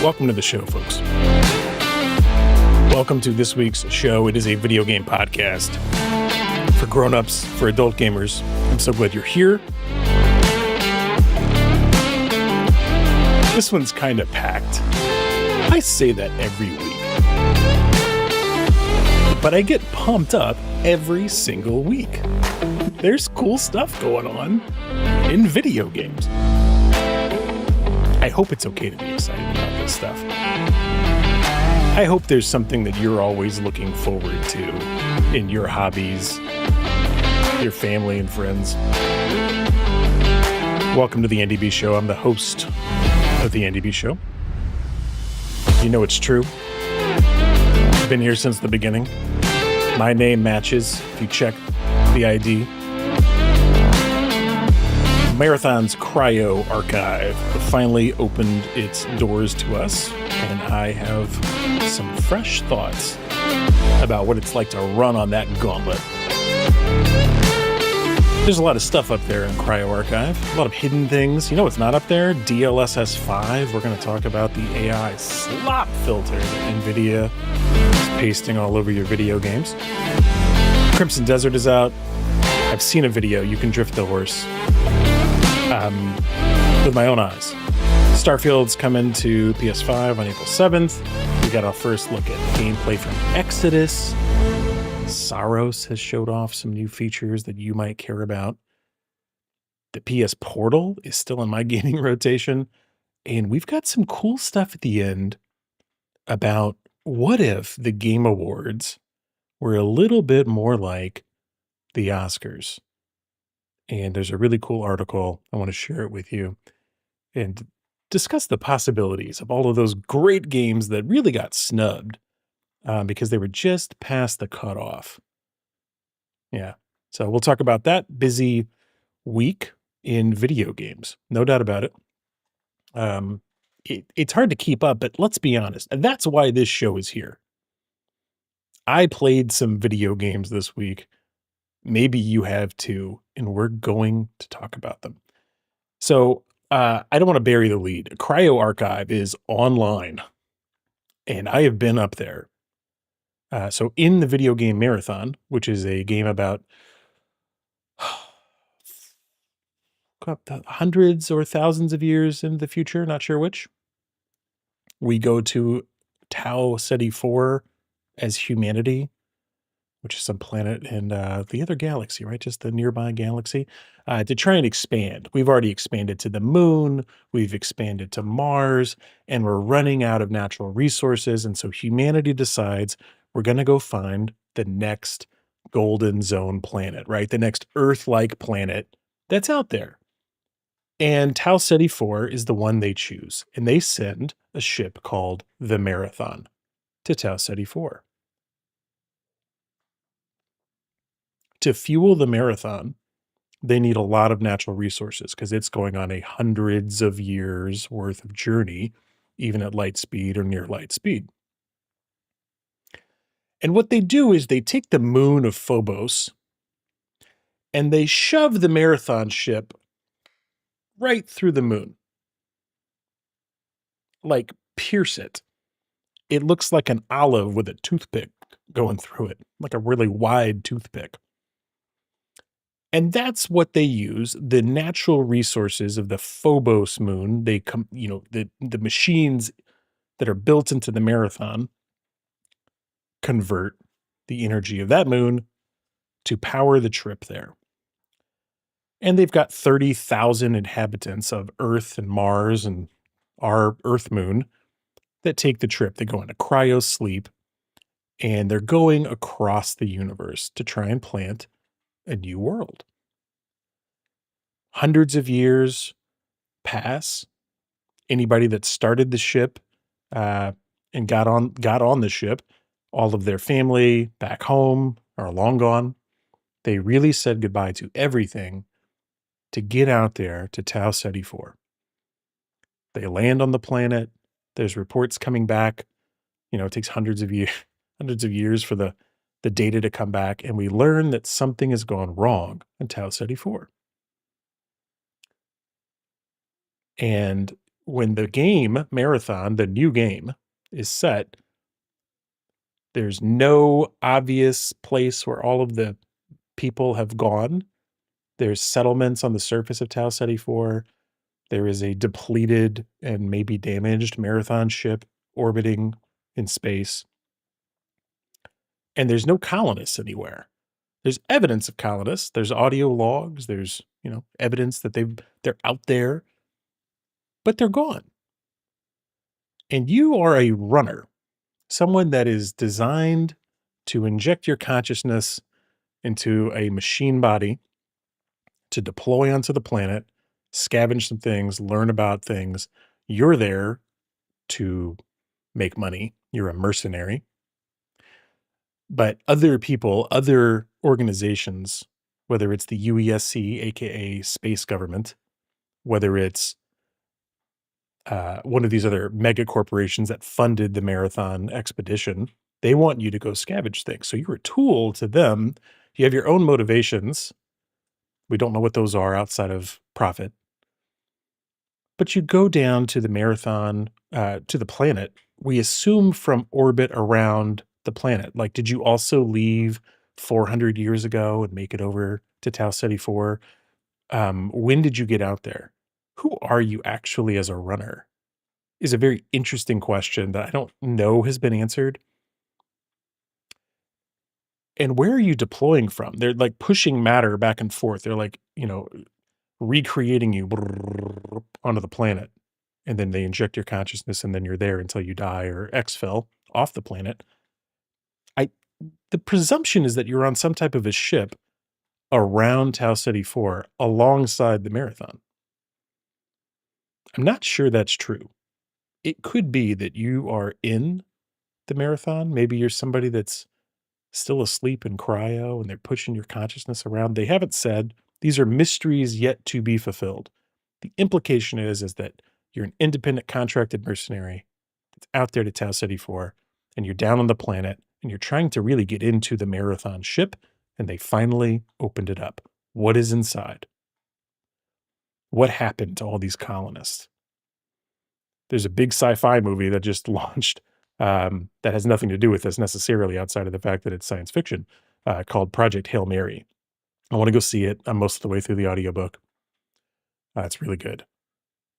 Welcome to the show, folks. Welcome to this week's show. It is a video game podcast for grown-ups, for adult gamers. I'm so glad you're here. This one's kind of packed. I say that every week. But I get pumped up every single week. There's cool stuff going on in video games. I hope it's okay to be excited about this stuff. I hope there's something that you're always looking forward to in your hobbies, your family and friends. Welcome to the Andy B Show. I'm the host of the Andy B Show. You know it's true. I've been here since the beginning. My name matches if you check the ID. Marathon's Cryo Archive finally opened its doors to us, and I have some fresh thoughts about what it's like to run on that gauntlet. There's a lot of stuff up there in Cryo Archive, a lot of hidden things. You know what's not up there? DLSS 5. We're going to talk about the AI slop filter that NVIDIA is pasting all over your video games. Crimson Desert is out. I've seen a video. You can drift the horse. With my own eyes. Starfield's coming to PS5 on April 7th. We got our first look at gameplay from Exodus. Saros has showed off some new features that you might care about. The PS Portal is still in my gaming rotation. And we've got some cool stuff at the end about what if the Game Awards were a little bit more like the Oscars. And there's a really cool article. I want to share it with you and discuss the possibilities of all of those great games that really got snubbed because they were just past the cutoff. Yeah. So we'll talk about that busy week in video games. No doubt about it. It's hard to keep up, but let's be honest. And that's why this show is here. I played some video games this week. Maybe you have too, and we're going to talk about them. So I don't want to bury the lead. Cryo Archive is online, and I have been up there. So in the video game Marathon, which is a game about hundreds or thousands of years into the future, not sure which, we go to Tau Ceti 4 as humanity, which is some planet in the other galaxy, right? Just the nearby galaxy, to try and expand. We've already expanded to the moon, we've expanded to Mars, and we're running out of natural resources. And so humanity decides we're going to go find the next golden zone planet, right? The next Earth-like planet that's out there. And Tau Ceti 4 is the one they choose. And they send a ship called the Marathon to Tau Ceti 4. To fuel the Marathon, they need a lot of natural resources because it's going on a hundreds of years worth of journey, even at light speed or near light speed. And what they do is they take the moon of Phobos and they shove the Marathon ship right through the moon. Like pierce it. It looks like an olive with a toothpick going through it, like a really wide toothpick. And that's what they use, the natural resources of the Phobos moon. They come, the machines that are built into the Marathon convert the energy of that moon to power the trip there. And they've got 30,000 inhabitants of Earth and Mars and our Earth moon that take the trip. They go into cryo sleep and they're going across the universe to try and plant a new world. Hundreds of years pass. Anybody that started the ship and got on the ship, all of their family back home are long gone. They really said goodbye to everything to get out there to Tau Ceti 4. They land on the planet. There's reports coming back. It takes hundreds of years for the data to come back, and we learn that something has gone wrong in Tau Ceti 4. And when the game Marathon, the new game, is set, there's no obvious place where all of the people have gone. There's settlements on the surface of Tau Ceti 4. There is a depleted and maybe damaged Marathon ship orbiting in space. And there's no colonists anywhere. There's evidence of colonists. There's audio logs. There's, evidence that they're out there, but they're gone. And you are a runner, someone that is designed to inject your consciousness into a machine body to deploy onto the planet, scavenge some things, learn about things. You're there to make money. You're a mercenary. But other people, other organizations, whether it's the UESC, aka space government, whether it's one of these other mega corporations that funded the Marathon expedition, they want you to go scavenge things. So you're a tool to them. You have your own motivations. We don't know what those are outside of profit. But you go down to the Marathon, to the planet, we assume from orbit around the planet. Like, did you also leave 400 years ago and make it over to Tau Ceti 4? When did you get out there? Who are you actually as a runner? Is a very interesting question that I don't know has been answered. And where are you deploying from? They're like pushing matter back and forth. They're like, recreating you onto the planet. And then they inject your consciousness and then you're there until you die or exfil off the planet. The presumption is that you're on some type of a ship around Tau Ceti 4 alongside the Marathon. I'm not sure that's true. It could be that you are in the Marathon. Maybe you're somebody that's still asleep in cryo and they're pushing your consciousness around. They haven't said. These are mysteries yet to be fulfilled. The implication is that you're an independent contracted mercenary that's out there to Tau Ceti 4, and you're down on the planet, and you're trying to really get into the Marathon ship, and they finally opened it up. What is inside? What happened to all these colonists? There's a big sci-fi movie that just launched that has nothing to do with this necessarily outside of the fact that it's science fiction, called Project Hail Mary. I want to go see it. I'm most of the way through the audiobook. It's really good.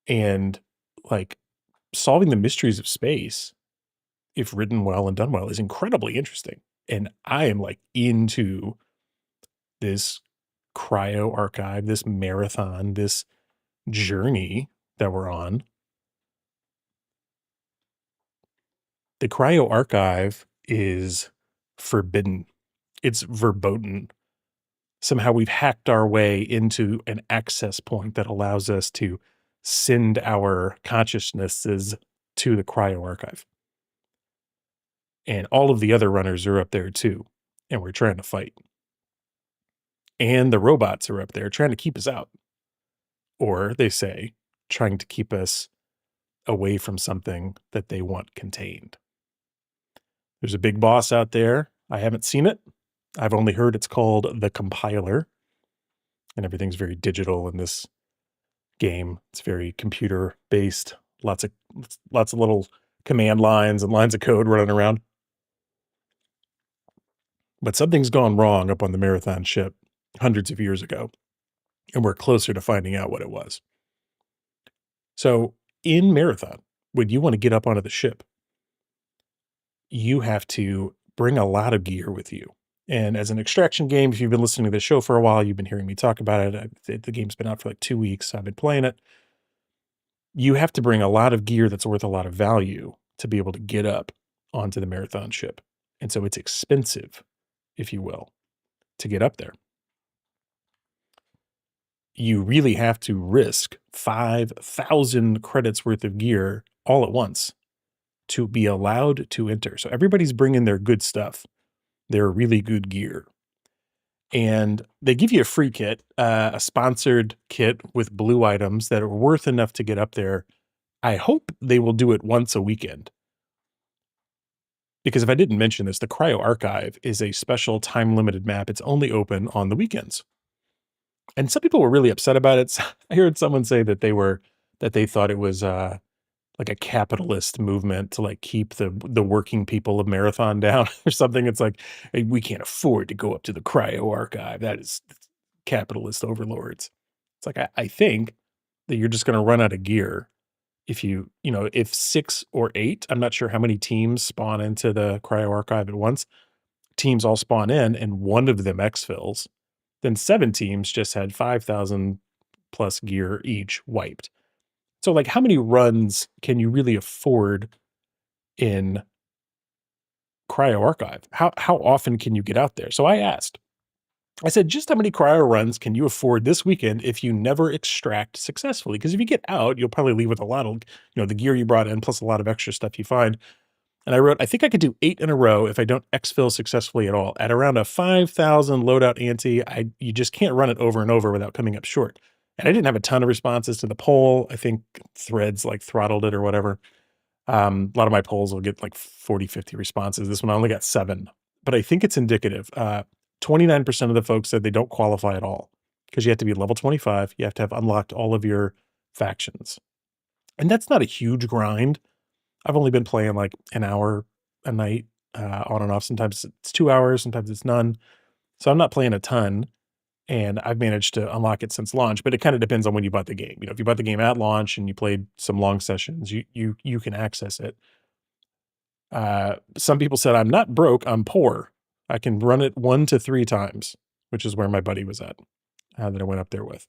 And like solving the mysteries of space, if written well and done well, is incredibly interesting. And I am like into this cryo archive, this marathon, this journey that we're on. The cryo archive is forbidden. It's verboten. Somehow we've hacked our way into an access point that allows us to send our consciousnesses to the cryo archive. And all of the other runners are up there too. And we're trying to fight. And the robots are up there trying to keep us out. Or they say, trying to keep us away from something that they want contained. There's a big boss out there. I haven't seen it. I've only heard it's called the Compiler. And everything's very digital in this game. It's very computer based. Lots of little command lines and lines of code running around. But something's gone wrong up on the Marathon ship hundreds of years ago. And we're closer to finding out what it was. So in Marathon, when you want to get up onto the ship, you have to bring a lot of gear with you. And as an extraction game, if you've been listening to this show for a while, you've been hearing me talk about it. The game's been out for like 2 weeks. I've been playing it. You have to bring a lot of gear that's worth a lot of value to be able to get up onto the Marathon ship. And so it's expensive, if you will, to get up there. You really have to risk 5,000 credits worth of gear all at once to be allowed to enter. So everybody's bringing their good stuff, their really good gear. And they give you a free kit, a sponsored kit with blue items that are worth enough to get up there. I hope they will do it once a weekend. Because if I didn't mention this, the Cryo Archive is a special time-limited map. It's only open on the weekends. And some people were really upset about it. I heard someone say that they thought it was like a capitalist movement to like keep the working people of Marathon down or something. It's like, "Hey, we can't afford to go up to the cryo archive. That is capitalist overlords." It's like I think that you're just gonna run out of gear if if 6 or 8, I'm not sure how many teams spawn into the cryo archive at once, teams all spawn in and one of them exfils, then 7 teams just had 5,000 plus gear each wiped. So, like, how many runs can you really afford in cryo archive? How often can you get out there? So I asked, I said, just how many cryo runs can you afford this weekend if you never extract successfully? Because if you get out, you'll probably leave with a lot of, the gear you brought in plus a lot of extra stuff you find. And I wrote, I think I could do 8 in a row if I don't exfil successfully at all. At around a 5,000 loadout ante, you just can't run it over and over without coming up short. And I didn't have a ton of responses to the poll. I think Threads like throttled it or whatever. A lot of my polls will get like 40, 50 responses. This one I only got 7, but I think it's indicative. 29% of the folks said they don't qualify at all because you have to be level 25. You have to have unlocked all of your factions. And that's not a huge grind. I've only been playing like an hour a night, on and off. Sometimes it's 2 hours, sometimes it's none. So I'm not playing a ton, and I've managed to unlock it since launch, but it kind of depends on when you bought the game. If you bought the game at launch and you played some long sessions, you can access it. Some people said, I'm not broke, I'm poor. I can run it 1 to 3 times, which is where my buddy was at, that I went up there with.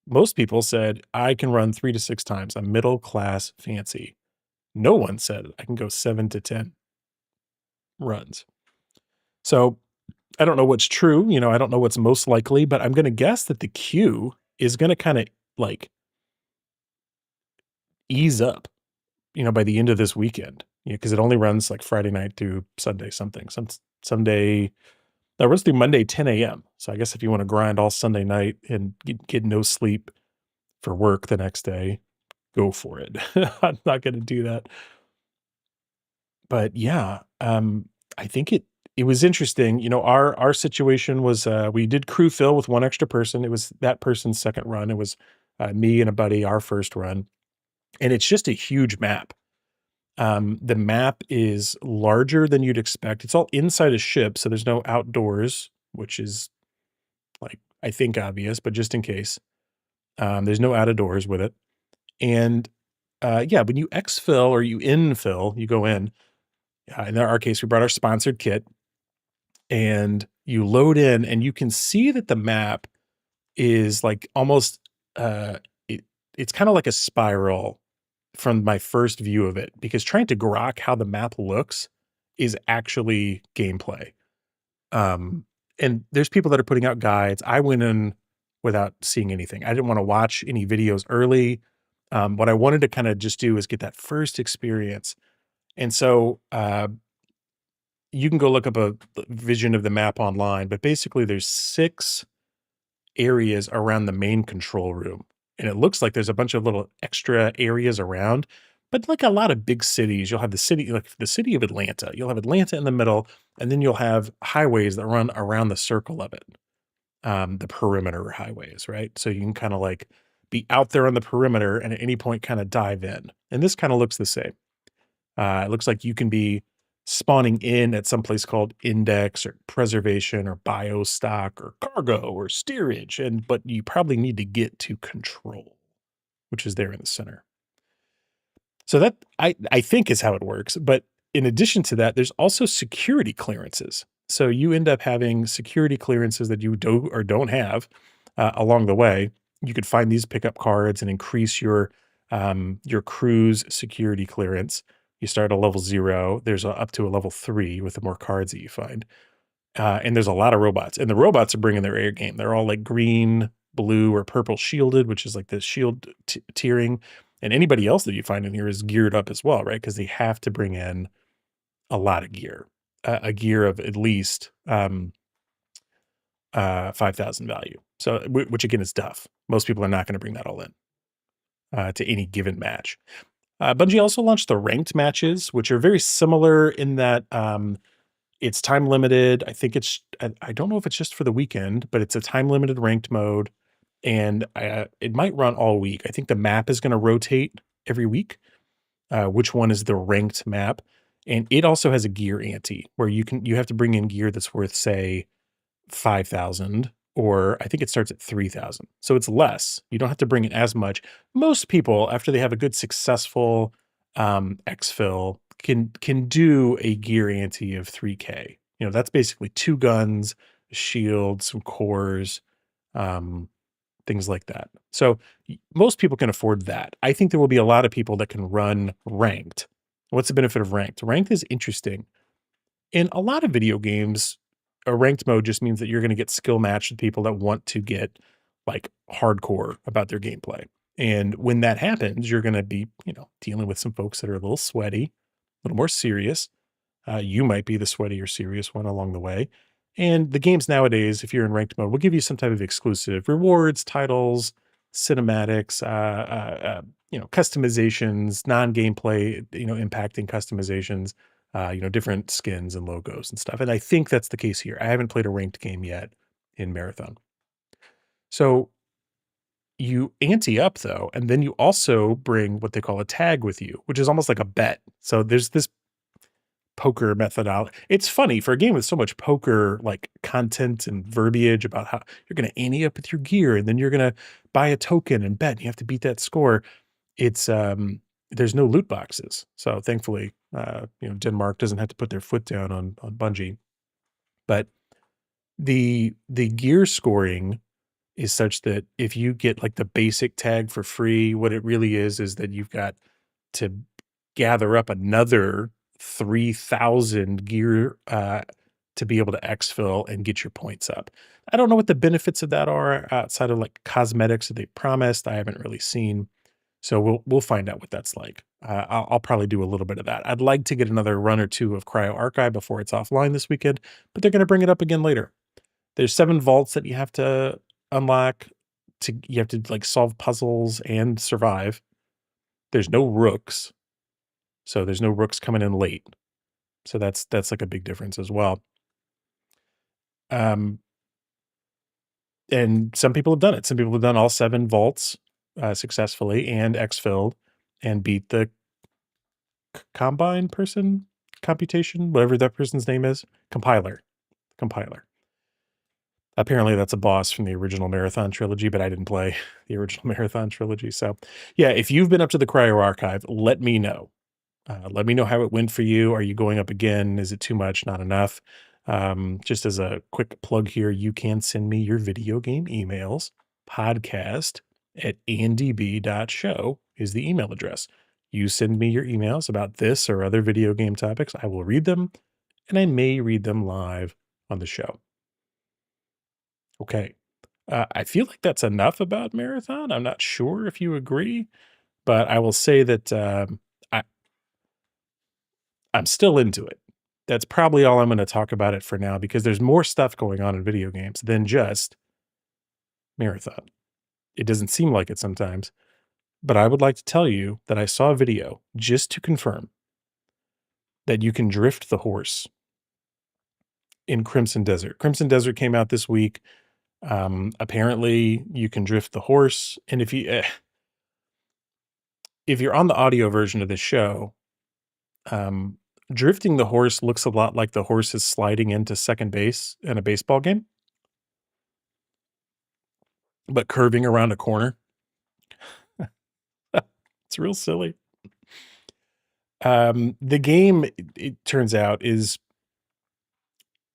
Most people said, I can run 3 to 6 times. I'm middle class fancy. No one said I can go 7 to 10 runs. So I don't know what's true. I don't know what's most likely, but I'm going to guess that the queue is going to kind of like ease up, by the end of this weekend, because it only runs like Friday night through Sunday something. Someday that runs through Monday 10 a.m. So I guess if you want to grind all Sunday night and get no sleep for work the next day, go for it. I'm not going to do that. But yeah, I think it was interesting. Our situation was, we did crew fill with 1 extra person. It was that person's second run. It was me and a buddy, our first run. And it's just a huge map. The map is larger than you'd expect. It's all inside a ship, so there's no outdoors, which is like, I think obvious, but just in case. There's no out of doors with it. And yeah, when you exfil or you infill, you go in our case, we brought our sponsored kit and you load in and you can see that the map is like almost, it's kind of like a spiral from my first view of it, because trying to grok how the map looks is actually gameplay. And there's people that are putting out guides. I went in without seeing anything. I didn't want to watch any videos early. What I wanted to kind of just do is get that first experience. And so, you can go look up a vision of the map online, but basically there's 6 areas around the main control room. And it looks like there's a bunch of little extra areas around, but like a lot of big cities, you'll have like the city of Atlanta. You'll have Atlanta in the middle, and then you'll have highways that run around the circle of it. The perimeter highways, right? So you can kind of like be out there on the perimeter and at any point kind of dive in. And this kind of looks the same. It looks like you can be spawning in at some place called index or preservation or biostock or cargo or steerage, but you probably need to get to control, which is there in the center. So that I think is how it works. But in addition to that, there's also security clearances. So you end up having security clearances that you do or don't have along the way. You could find these pickup cards and increase your crew's security clearance. You start at level 0. There's up to a level 3 with the more cards that you find. And there's a lot of robots. And the robots are bringing their air game. They're all like green, blue, or purple shielded, which is like the shield tiering. And anybody else that you find in here is geared up as well, right? Because they have to bring in a lot of gear. A gear of at least 5,000 value. So, which again is tough. Most people are not going to bring that all in to any given match. Bungie also launched the ranked matches, which are very similar in that it's time limited. I think I don't know if it's just for the weekend, but it's a time limited ranked mode, and it might run all week. I think the map is going to rotate every week. which one is the ranked map. And it also has a gear ante where you have to bring in gear that's worth, say, 5,000, or I think it starts at 3,000. So it's less. You don't have to bring in as much. Most people, after they have a good successful exfil, can do a gear ante of 3K. That's basically 2 guns, a shield, some cores, um, things like that. So most people can afford that. I think there will be a lot of people that can run ranked. What's the benefit of ranked? Ranked is interesting. In a lot of video games, a ranked mode just means that you're going to get skill matched with people that want to get like hardcore about their gameplay. And when that happens, you're going to be, dealing with some folks that are a little sweaty, a little more serious. You might be the sweaty or serious one along the way. And the games nowadays, if you're in ranked mode, will give you some type of exclusive rewards, titles, cinematics, customizations, non-gameplay, impacting customizations, different skins and logos and stuff. And I think that's the case here. I haven't played a ranked game yet in Marathon. So you ante up though, and then you also bring what they call a tag with you, which is almost like a bet. So there's this poker methodology. It's funny for a game with so much poker like content and verbiage about how you're going to ante up with your gear and then you're going to buy a token and bet and you have to beat that score. It's there's no loot boxes. So thankfully, Denmark doesn't have to put their foot down on Bungie. But the gear scoring is such that if you get like the basic tag for free, what it really is that you've got to gather up another 3,000 gear to be able to exfil and get your points up. I don't know what the benefits of that are outside of like cosmetics that they promised. I haven't really seen. So we'll find out what that's like. I'll probably do a little bit of that. I'd like to get another run or 2 of Cryo Archive before it's offline this weekend, but they're going to bring it up again later. There's 7 vaults that you have to unlock. You have to like solve puzzles and survive. There's no rooks, so there's no rooks coming in late. So that's like a big difference as well. And some people have done it. Some people have done all 7 vaults successfully and exfilled and beat the combine person, computation, whatever that person's name is, compiler. Apparently that's a boss from the original Marathon trilogy, but I didn't play the original Marathon trilogy. So yeah, if you've been up to the Cryo Archive, let me know. Let me know how it went for you. Are you going up again? Is it too much? Not enough? Just as a quick plug here, you can send me your video game emails. podcast@andb.show is the email address. You send me your emails about this or other video game topics. I will read them, and I may read them live on the show. Okay. I feel like that's enough about Marathon. I'm not sure if you agree, but I will say that I'm still into it. That's probably all I'm going to talk about it for now because there's more stuff going on in video games than just Marathon. It doesn't seem like it sometimes, but I would like to tell you that I saw a video just to confirm that you can drift the horse in Crimson Desert. Crimson Desert came out this week. Apparently you can drift the horse. And if you're on the audio version of this show, drifting the horse looks a lot like the horse is sliding into second base in a baseball game, but curving around a corner. It's real silly. The game, it turns out, is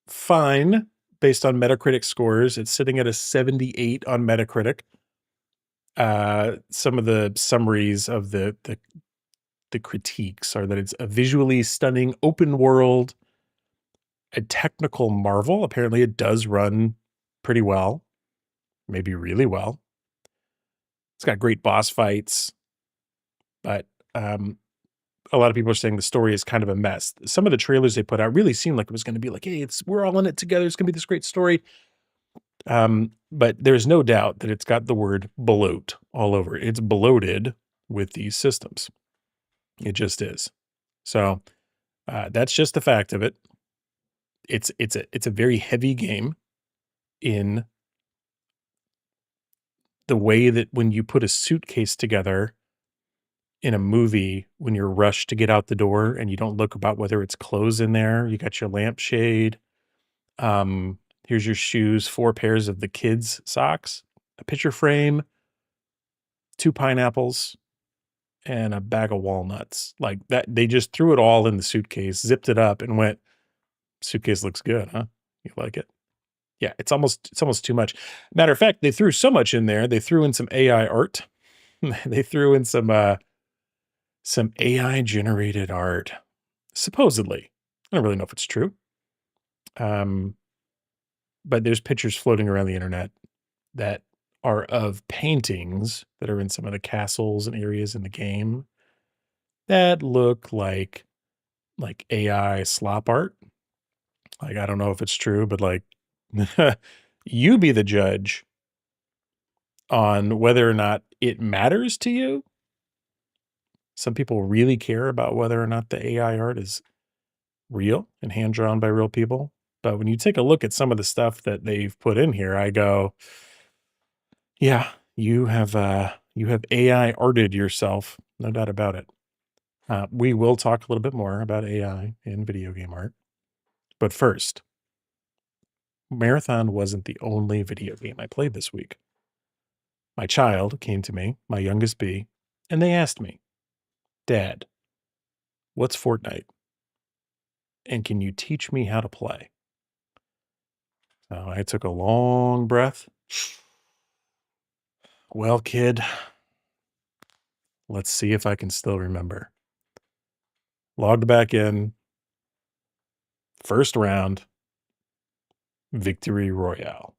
fine based on Metacritic scores. It's sitting at a 78 on Metacritic. Some of the summaries of the critiques are that it's a visually stunning open world, a technical marvel. Apparently it does run pretty well, maybe really well. It's got great boss fights, but a lot of people are saying the story is kind of a mess. Some of the trailers they put out really seemed like it was going to be like, hey, we're all in it together. It's going to be this great story. But there's no doubt that it's got the word bloat all over it. It's bloated with these systems. It just is. So that's just the fact of it. It's a very heavy game in the way that when you put a suitcase together in a movie when you're rushed to get out the door and you don't look about whether it's clothes in there. You got your lampshade. Here's your shoes, 4 pairs of the kids' socks, a picture frame, 2 pineapples, and a bag of walnuts. Like that, they just threw it all in the suitcase, zipped it up, and went, "Suitcase looks good, huh? You like it?" Yeah, it's almost too much. Matter of fact, they threw so much in there, they threw in some AI art. They threw in some AI generated art, supposedly. I don't really know if it's true. Um, but there's pictures floating around the internet that are of paintings that are in some of the castles and areas in the game that look like AI slop art. Like, I don't know if it's true, but like, you be the judge on whether or not it matters to you. Some people really care about whether or not the AI art is real and hand drawn by real people. But when you take a look at some of the stuff that they've put in here, I go, yeah, you have AI arted yourself, no doubt about it. We will talk a little bit more about AI in video game art. But first, Marathon wasn't the only video game I played this week. My child came to me, my youngest B, and they asked me, "Dad, what's Fortnite? And can you teach me how to play?" So I took a long breath. Well, kid, let's see if I can still remember. Logged back in, first round, victory royale.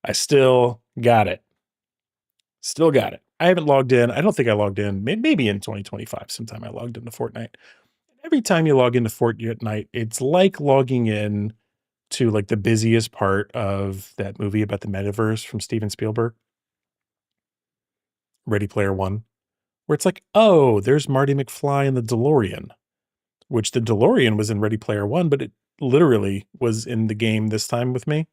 I still got it. Still got it. I haven't logged in. I don't think I logged in. Maybe in 2025 sometime I logged into Fortnite. Every time you log into Fortnite, it's like logging in to like the busiest part of that movie about the metaverse from Steven Spielberg, Ready Player One, where it's like, oh, there's Marty McFly in the DeLorean, which the DeLorean was in Ready Player One, but it literally was in the game this time with me.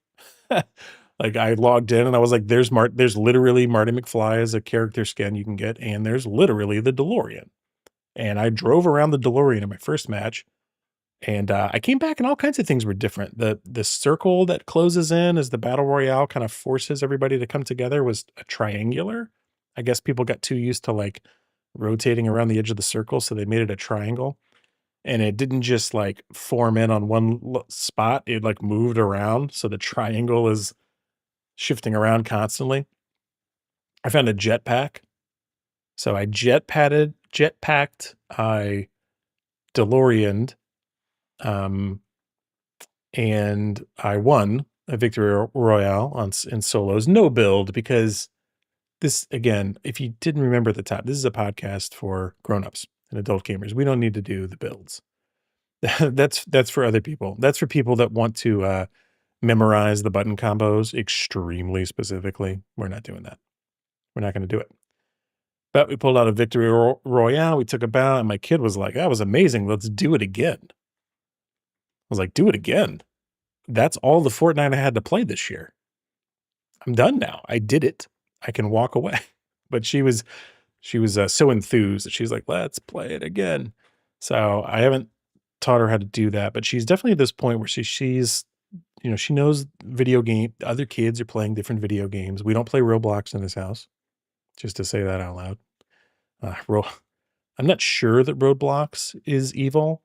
Like I logged in and I was like, there's literally Marty McFly as a character skin you can get, and there's literally the DeLorean. And I drove around the DeLorean in my first match, and I came back and all kinds of things were different. The circle that closes in as the battle royale kind of forces everybody to come together was a triangular. I guess people got too used to like rotating around the edge of the circle, so they made it a triangle. And it didn't just like form in on one spot; it like moved around, so the triangle is shifting around constantly. I found a jetpack, so I jetpacked, I DeLoreaned, um, and I won a victory royale in solos. No build because this again, if you didn't remember at the top, this is a podcast for grown-ups and adult gamers. We don't need to do the builds. That's for other people. That's for people that want to memorize the button combos extremely specifically. We're not doing that. We're not going to do it. But we pulled out a victory royale. We took a bow, and my kid was like, "That was amazing. Let's do it again." I was like, "Do it again? That's all the Fortnite I had to play this year. I'm done now. I did it. I can walk away." But she was so enthused that she's like, "Let's play it again." So I haven't taught her how to do that, but she's definitely at this point where she's she knows video game. Other kids are playing different video games. We don't play Roblox in this house, just to say that out loud. Ro I'm not sure that Roblox is evil,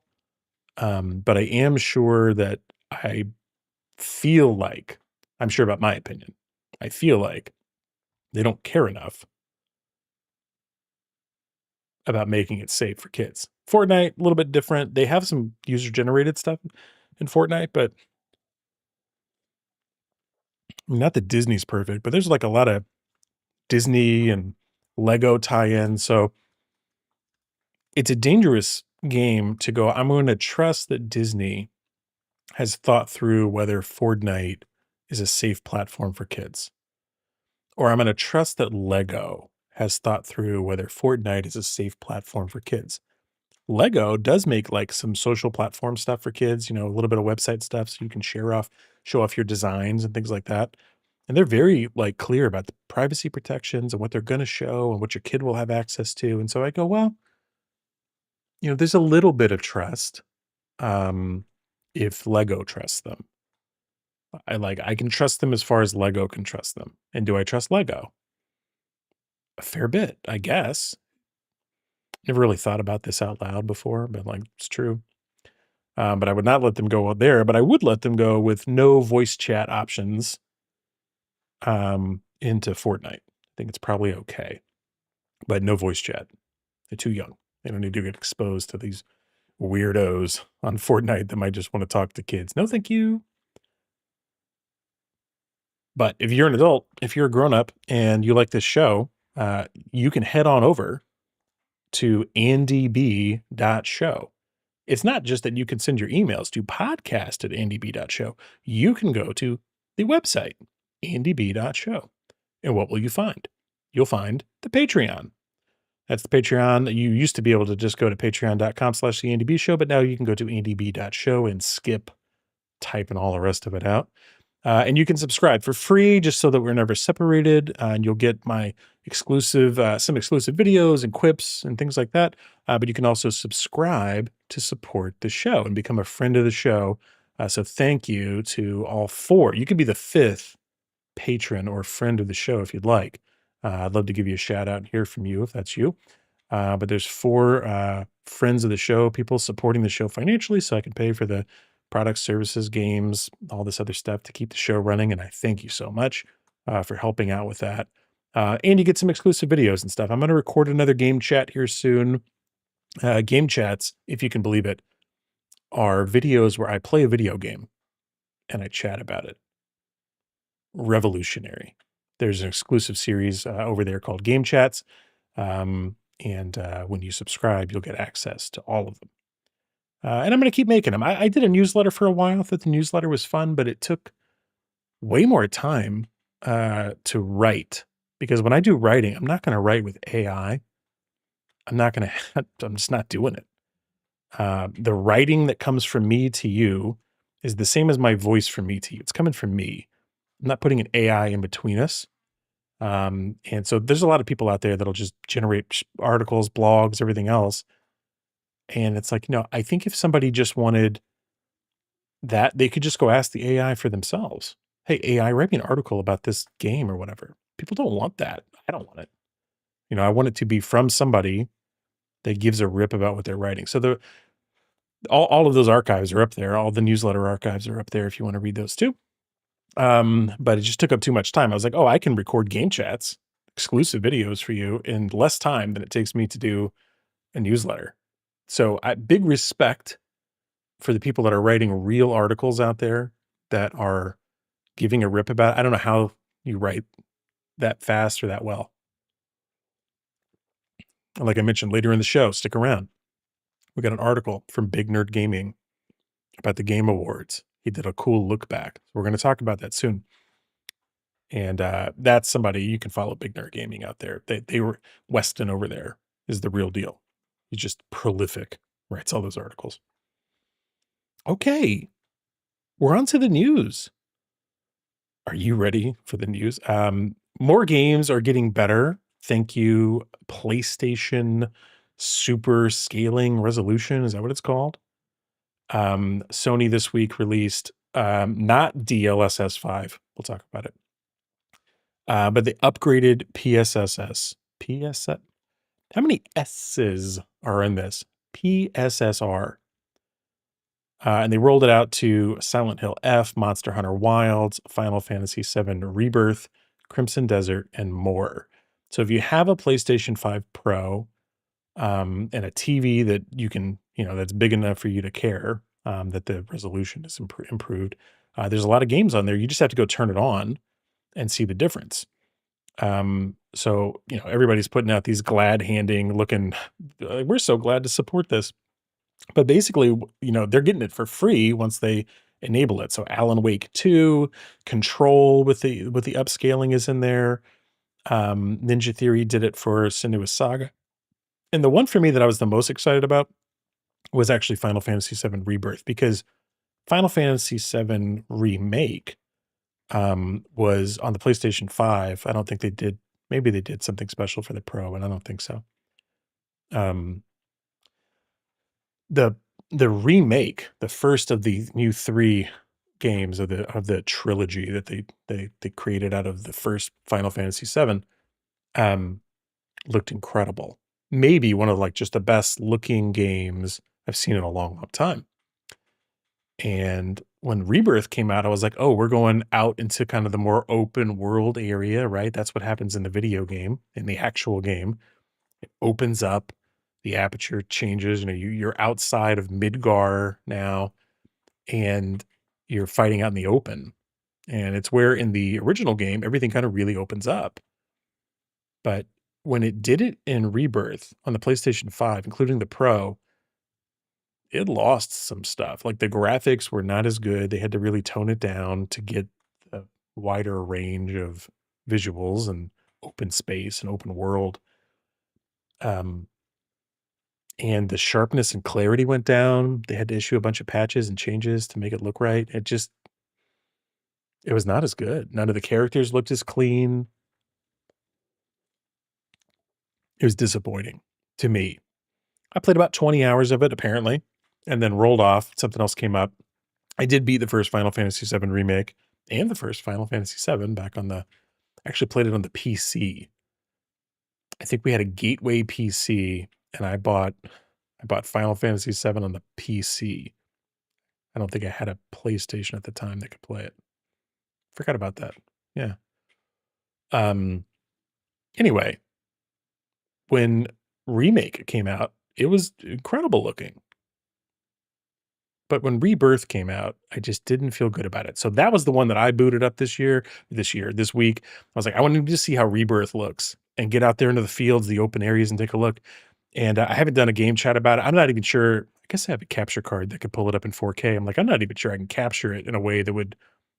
but I am sure that I feel like I'm sure about my opinion. I feel like they don't care enough about making it safe for kids. Fortnite, a little bit different. They have some user-generated stuff in Fortnite, but not that Disney's perfect, but there's like a lot of Disney and Lego tie-in, so it's a dangerous game to go, I'm going to trust that Disney has thought through whether Fortnite is a safe platform for kids. Or I'm going to trust that Lego has thought through whether Fortnite is a safe platform for kids. Lego does make like some social platform stuff for kids, a little bit of website stuff so you can show off your designs and things like that. And they're very like clear about the privacy protections and what they're going to show and what your kid will have access to. And so I go, well, there's a little bit of trust um, if Lego trusts them. I can trust them as far as Lego can trust them. And do I trust Lego? A fair bit, I guess. Never really thought about this out loud before, but like it's true. But I would not let them go out there, but I would let them go with no voice chat options into Fortnite. I think it's probably okay, but no voice chat. They're too young. They don't need to get exposed to these weirdos on Fortnite that might just want to talk to kids. No, thank you. But if you're an adult, if you're a grown up and you like this show, you can head on over to andyb.show. It's not just that you can send your emails to podcast@andyb.show. You can go to the website, andyb.show. And what will you find? You'll find the Patreon. That's the Patreon. You used to be able to just go to patreon.com/the show, but now you can go to andyb.show and skip typing all the rest of it out. And you can subscribe for free just so that we're never separated. And you'll get my some exclusive videos and quips and things like that. But you can also subscribe to support the show and become a friend of the show. So thank you to all four. You could be the fifth patron or friend of the show if you'd like. I'd love to give you a shout out and hear from you if that's you. But there's four friends of the show, people supporting the show financially so I can pay for the products, services, games, all this other stuff to keep the show running. And I thank you so much for helping out with that. And you get some exclusive videos and stuff. I'm going to record another game chat here soon. Game chats, if you can believe it, are videos where I play a video game and I chat about it. Revolutionary. There's an exclusive series over there called Game Chats. And when you subscribe, you'll get access to all of them. And I'm going to keep making them. I did a newsletter for a while. I thought the newsletter was fun, but it took way more time to write. Because when I do writing, I'm not going to write with AI. I'm just not doing it. The writing that comes from me to you is the same as my voice from me to you. It's coming from me. I'm not putting an AI in between us. And so there's a lot of people out there that'll just generate articles, blogs, everything else. And it's like, I think if somebody just wanted that, they could just go ask the AI for themselves. Hey, AI, write me an article about this game or whatever. People don't want that. I don't want it. I want it to be from somebody that gives a rip about what they're writing. So all of those archives are up there. All the newsletter archives are up there if you want to read those too. But it just took up too much time. I was like, I can record game chats, exclusive videos for you in less time than it takes me to do a newsletter. So big respect for the people that are writing real articles out there that are giving a rip about it. I don't know how you write that fast or that well. Like I mentioned later in the show, stick around. We got an article from Big Nerd Gaming about the Game Awards. He did a cool look back. So we're going to talk about that soon. And that's somebody you can follow, Big Nerd Gaming out there. They were Weston over there is the real deal. He's just prolific, writes all those articles. Okay, we're on to the news. Are you ready for the news? More games are getting better. Thank you, PlayStation Super Scaling Resolution. Is that what it's called? Sony this week released not DLSS 5. We'll talk about it. But the upgraded PSSS. PSS. How many S's are in this? PSSR. And they rolled it out to Silent Hill F, Monster Hunter Wilds, Final Fantasy VII Rebirth, Crimson Desert, and more. So if you have a PlayStation 5 Pro and a TV that you can, that's big enough for you to care that the resolution is improved, there's a lot of games on there. You just have to go turn it on and see the difference. So, everybody's putting out these glad handing looking, we're so glad to support this. But basically, they're getting it for free once they enable it. So Alan Wake 2, Control with the upscaling is in there. Ninja Theory did it for Senua's Saga. And the one for me that I was the most excited about was actually Final Fantasy VII Rebirth, because Final Fantasy VII Remake was on the PlayStation 5. I don't think they did. Maybe they did something special for the Pro, and I don't think so. Um, the the remake, the first of the new 3 games of the trilogy that they created out of the first Final Fantasy VII, um, looked incredible. Maybe one of, like, just the best looking games I've seen in a long, long time. And when Rebirth came out, I was like, "Oh, we're going out into kind of the more open world area," right? That's what happens in the video game. In the actual game, it opens up, the aperture changes, you're outside of Midgar now, and you're fighting out in the open. And it's where in the original game, everything kind of really opens up. But when it did it in Rebirth on the PlayStation 5, including the Pro, it lost some stuff. Like, the graphics were not as good. They had to really tone it down to get a wider range of visuals and open space and open world. Um, and the sharpness and clarity went down. They had to issue a bunch of patches and changes to make it look right. It was not as good. None of the characters looked as clean. It was disappointing to me. I played about 20 hours of it apparently, and then rolled off. Something else came up. I did beat the first Final Fantasy VII Remake and the first Final Fantasy VII back on the actually played it on the PC. I think we had a gateway PC, and I bought Final Fantasy VII on the PC. I don't think I had a PlayStation at the time that could play it. Forgot about that. Yeah. Um, anyway, when Remake came out, it was incredible looking. But when Rebirth came out, I just didn't feel good about it. So that was the one that I booted up this week. I was like, I wanted to see how Rebirth looks and get out there into the fields, the open areas, and take a look. And I haven't done a game chat about it. I'm not even sure. I guess I have a capture card that could pull it up in 4K. I'm like, I'm not even sure I can capture it in a way that would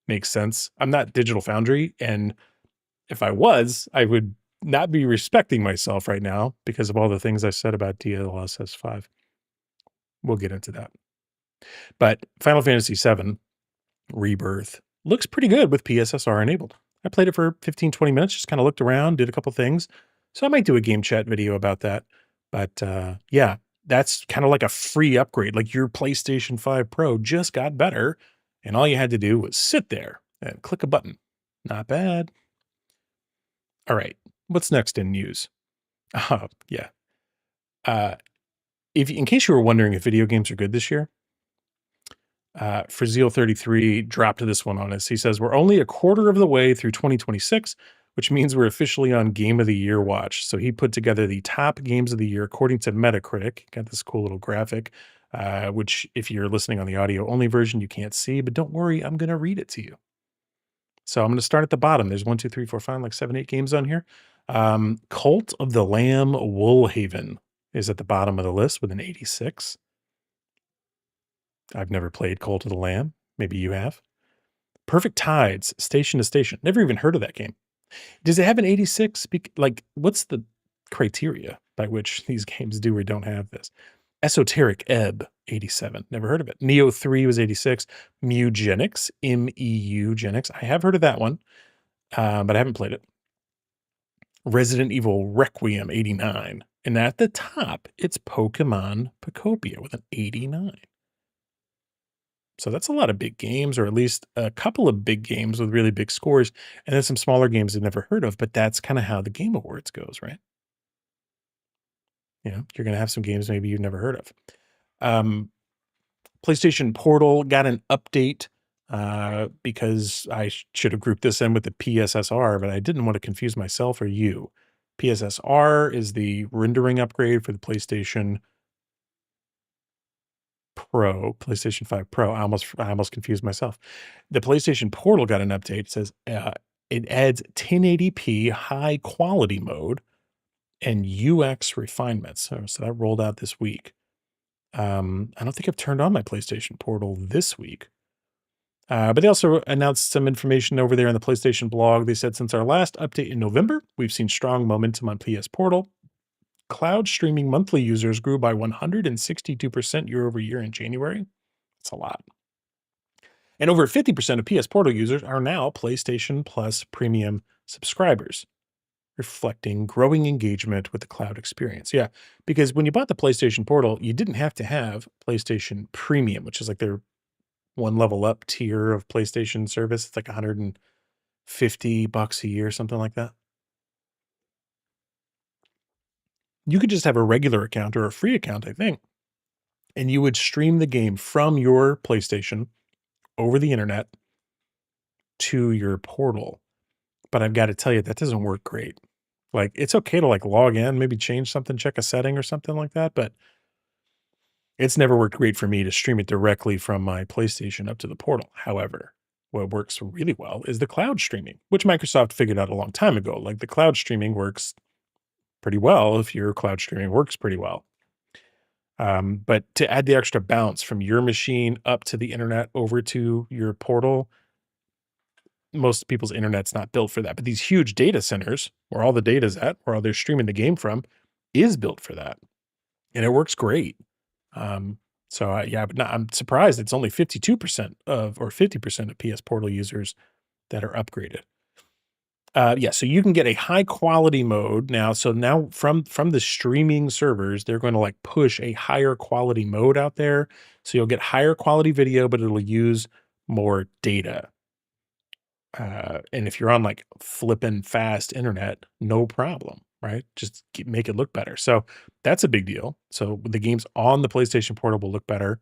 make sense. I'm not Digital Foundry. And if I was, I would not be respecting myself right now because of all the things I said about DLSS 5. We'll get into that. But Final Fantasy VII Rebirth looks pretty good with PSSR enabled. I played it for 15, 20 minutes, just kind of looked around, did a couple things. So I might do a game chat video about that. But yeah, that's kind of like a free upgrade. Like, your PlayStation 5 Pro just got better, and all you had to do was sit there and click a button. Not bad. All right, what's next in news? Yeah. In case you were wondering if video games are good this year, Frazeal33 dropped this one on us. He says, "We're only a quarter of the way through 2026, which means we're officially on Game of the Year watch." So he put together the top games of the year according to Metacritic. Got this cool little graphic, which, if you're listening on the audio only version, you can't see, but don't worry, I'm going to read it to you. So I'm going to start at the bottom. There's 1, 2, 3, 4, 5, like 7, 8 games on here. Cult of the Lamb Woolhaven is at the bottom of the list with an 86. I've never played Cult of the Lamb. Maybe you have. Perfect Tides, Station to Station. Never even heard of that game. Does it have an 86? Like, what's the criteria by which these games do or don't have this? Esoteric Ebb, 87. Never heard of it. Neo 3 was 86. Mugenics, Meugenics. I have heard of that one, but I haven't played it. Resident Evil Requiem, 89. And at the top, it's Pokemon Pocopia with an 89. So that's a lot of big games, or at least a couple of big games with really big scores, and then some smaller games I've never heard of, but that's kind of how the Game Awards goes, right? You know, you're going to have some games maybe you've never heard of. PlayStation Portal got an update because I should have grouped this in with the PSSR, but I didn't want to confuse myself or you. PSSR is the rendering upgrade for the PlayStation Pro, PlayStation 5 Pro. I almost confused myself. The PlayStation Portal got an update. It says it adds 1080p high quality mode and UX refinements. So that rolled out this week. I don't think I've turned on my PlayStation Portal this week. But they also announced some information over there in the PlayStation blog. They said, since our last update in November, we've seen strong momentum on PS Portal. Cloud streaming monthly users grew by 162% year over year in January. That's a lot. And over 50% of PS Portal users are now PlayStation Plus Premium subscribers, reflecting growing engagement with the cloud experience. Yeah, because when you bought the PlayStation Portal, you didn't have to have PlayStation Premium, which is like their one level up tier of PlayStation service. It's like $150 a year, something like that. You could just have a regular account or a free account, I think, and you would stream the game from your PlayStation over the internet to your portal. But I've got to tell you, that doesn't work great. Like, it's okay to like log in, maybe change something, check a setting or something like that, but it's never worked great for me to stream it directly from my PlayStation up to the portal. However, what works really well is the cloud streaming, which Microsoft figured out a long time ago. Like the cloud streaming works pretty well if your cloud streaming works pretty well. But to add the extra bounce from your machine up to the internet over to your portal, most people's internet's not built for that. But these huge data centers where all the data's at, where all they're streaming the game from, is built for that. And it works great. Yeah, but I'm surprised it's only 52% of or 50% of PS Portal users that are upgraded. Yeah, so you can get a high quality mode now. So now from the streaming servers, they're going to like push a higher quality mode out there. So you'll get higher quality video, but it'll use more data. And if you're on like flippin' fast internet, no problem, right? Just make it look better. So that's a big deal. So the games on the PlayStation Portal will look better.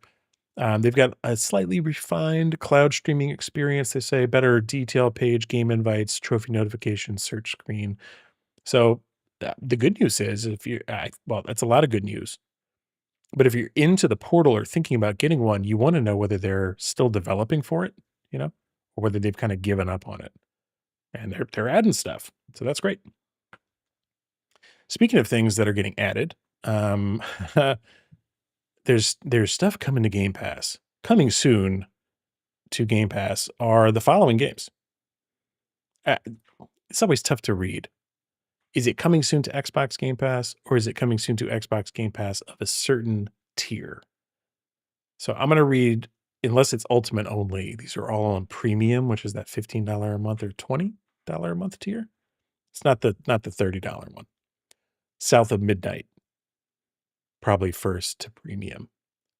They've got a slightly refined cloud streaming experience. They say better detail page, game invites, trophy notifications, search screen. So the good news is if you, well, that's a lot of good news. But if you're into the portal or thinking about getting one, you want to know whether they're still developing for it, or whether they've kind of given up on it. And they're adding stuff. So that's great. Speaking of things that are getting added, there's stuff coming to Game Pass. Coming soon to Game Pass are the following games. It's always tough to read. Is it coming soon to Xbox Game Pass, or is it coming soon to Xbox Game Pass of a certain tier? So I'm going to read, unless it's Ultimate only, these are all on Premium, which is that $15 a month or $20 a month tier. It's not the $30 one. South of Midnight, probably first to Premium.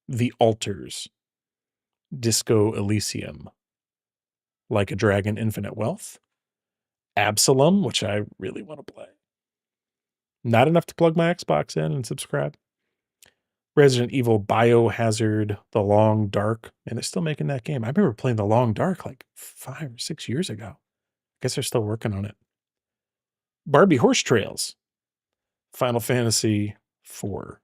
The Altars, Disco Elysium, Like a Dragon Infinite Wealth, Absalom, which I really want to play. Not enough to plug my Xbox in and subscribe. Resident Evil Biohazard, The Long Dark, and they're still making that game. I remember playing The Long Dark like 5 or 6 years ago. I guess they're still working on it. Barbie Horse Trails, Final Fantasy IV,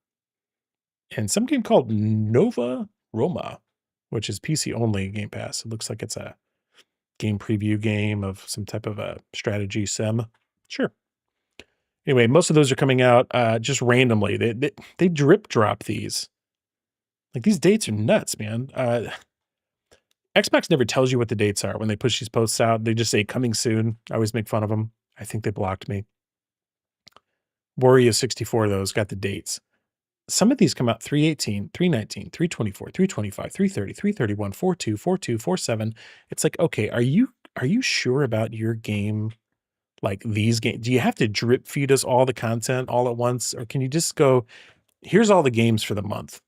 and some game called Nova Roma, which is PC only Game Pass. It looks like it's a game preview game of some type of a strategy sim. Sure. Anyway, most of those are coming out just randomly. They drip drop these. Like these dates are nuts, man. Xbox never tells you what the dates are when they push these posts out. They just say coming soon. I always make fun of them. I think they blocked me. Wario 64 of those got the dates. Some of these come out 3/18, 3/19, 3/24, 3/25, 3/30, 3/31, 4/2, 4/2, 4/7. It's like, okay, are you sure about your game? Like these games, do you have to drip feed us all the content all at once? Or can you just go, here's all the games for the month?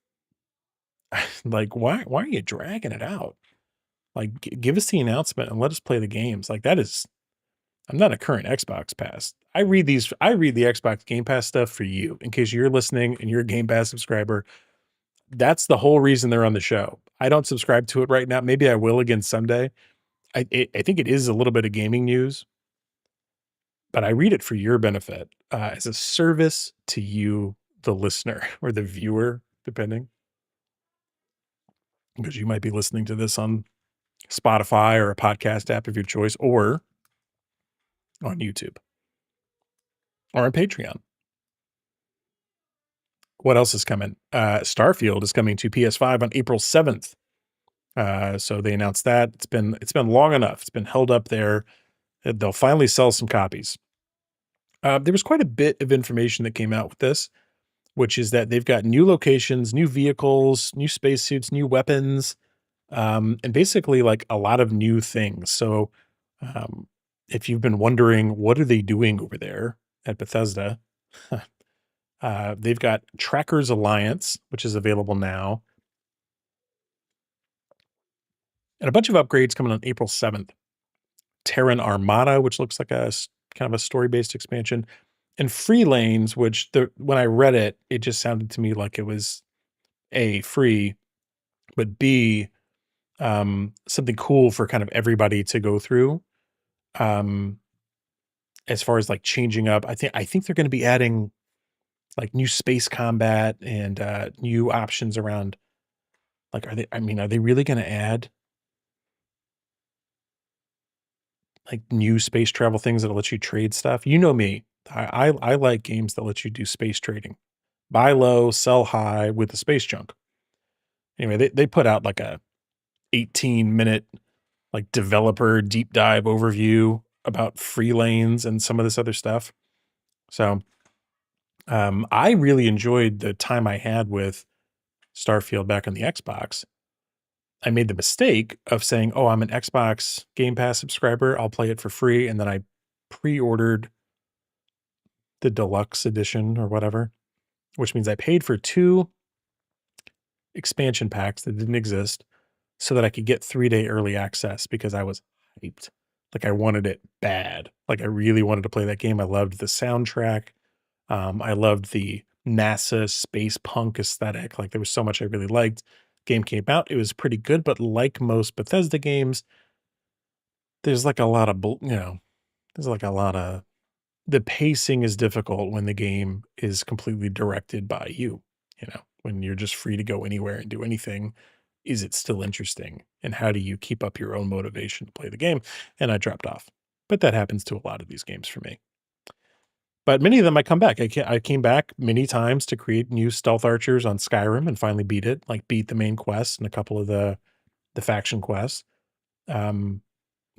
Like, why are you dragging it out? Like, give us the announcement and let us play the games. Like I'm not a current Xbox Pass. I read the Xbox Game Pass stuff for you, in case you're listening and you're a Game Pass subscriber. That's the whole reason they're on the show. I don't subscribe to it right now. Maybe I will again someday. I think it is a little bit of gaming news, but I read it for your benefit as a service to you, the listener or the viewer, depending. Because you might be listening to this on Spotify or a podcast app of your choice, or on YouTube, or on Patreon. What else is coming? Starfield is coming to PS5 on April 7th. So they announced that. It's been long enough. It's been held up there. They'll finally sell some copies. There was quite a bit of information that came out with this, which is that they've got new locations, new vehicles, new spacesuits, new weapons. and basically like a lot of new things. So, um, if you've been wondering what are they doing over there at Bethesda, they've got Trackers Alliance, which is available now, and a bunch of upgrades coming on April 7th. Terran Armada, which looks like kind of a story-based expansion, and Free Lanes, which when I read it, it just sounded to me like it was A, free, but B, something cool for kind of everybody to go through. Um, as far as like changing up, I think they're going to be adding like new space combat and new options around. Like, are they really going to add like new space travel things that'll let you trade stuff? You know me, I like games that let you do space trading, buy low, sell high with the space junk. Anyway, they put out like a 18-minute like developer deep dive overview about free lanes and some of this other stuff. So I really enjoyed the time I had with Starfield back on the Xbox. I made the mistake of saying, "Oh, I'm an Xbox Game Pass subscriber. I'll play it for free," and then I pre-ordered the deluxe edition or whatever, which means I paid for 2 expansion packs that didn't exist so that I could get 3-day early access because I was hyped. Like I wanted it bad. Like I really wanted to play that game. I loved the soundtrack. I loved the NASA space punk aesthetic. Like there was so much I really liked. Game came out. It was pretty good, but like most Bethesda games, there's like a lot of, there's like a lot of the pacing is difficult when the game is completely directed by you, when you're just free to go anywhere and do anything. Is it still interesting? And how do you keep up your own motivation to play the game? And I dropped off. But that happens to a lot of these games for me. But many of them I come back. I came back many times to create new stealth archers on Skyrim and finally beat it, like beat the main quest and a couple of the faction quests. Um,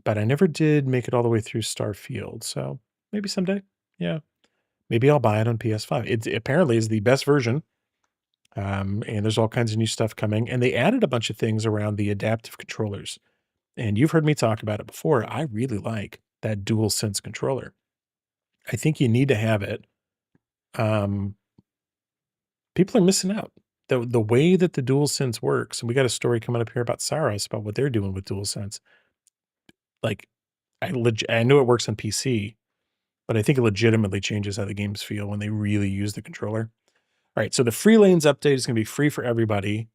but I never did make it all the way through Starfield. So maybe someday. Yeah. Maybe I'll buy it on PS5. It apparently is the best version. And there's all kinds of new stuff coming. And they added a bunch of things around the adaptive controllers. And you've heard me talk about it before. I really like that DualSense controller. I think you need to have it. Um, People are missing out. The way that the DualSense works, and we got a story coming up here about Saros about what they're doing with DualSense. Like, I know it works on PC, but I think it legitimately changes how the games feel when they really use the controller. All right, so the Free Lanes update is going to be free for everybody.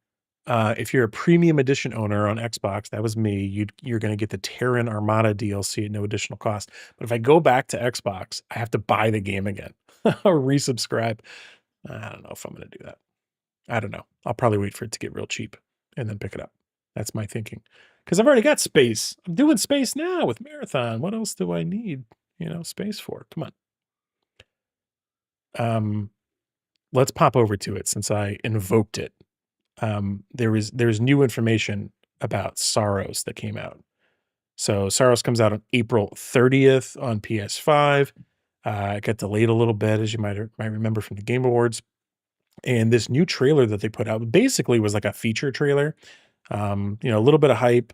If you're a premium edition owner on Xbox, that was me, you're going to get the Terran Armada DLC at no additional cost. But if I go back to Xbox, I have to buy the game again or resubscribe. I don't know if I'm going to do that. I don't know. I'll probably wait for it to get real cheap and then pick it up. That's my thinking. Because I've already got space. I'm doing space now with Marathon. What else do I need, space for? Come on. Let's pop over to it since I invoked it. There's new information about Saros that came out. So Saros comes out on April 30th on PS5. It got delayed a little bit, as you might remember from the Game Awards. And this new trailer that they put out basically was like a feature trailer. A little bit of hype,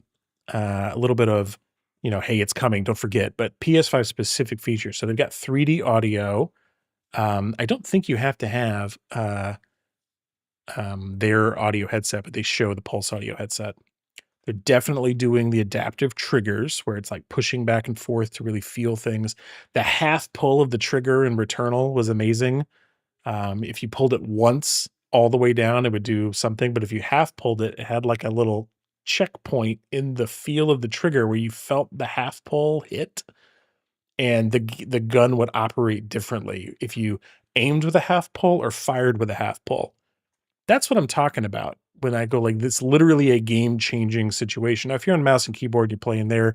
a little bit of, hey, it's coming, don't forget. But PS5 specific features. So they've got 3D audio. I don't think you have to have their audio headset, but they show the Pulse audio headset. They're definitely doing the adaptive triggers where it's like pushing back and forth to really feel things. The half pull of the trigger in Returnal was amazing. If you pulled it once all the way down, it would do something. But if you half pulled it, it had like a little checkpoint in the feel of the trigger where you felt the half pull hit, and the gun would operate differently if you aimed with a half pull or fired with a half pull. That's what I'm talking about when I go like this, literally a game changing situation. Now, if you're on mouse and keyboard, you play in there.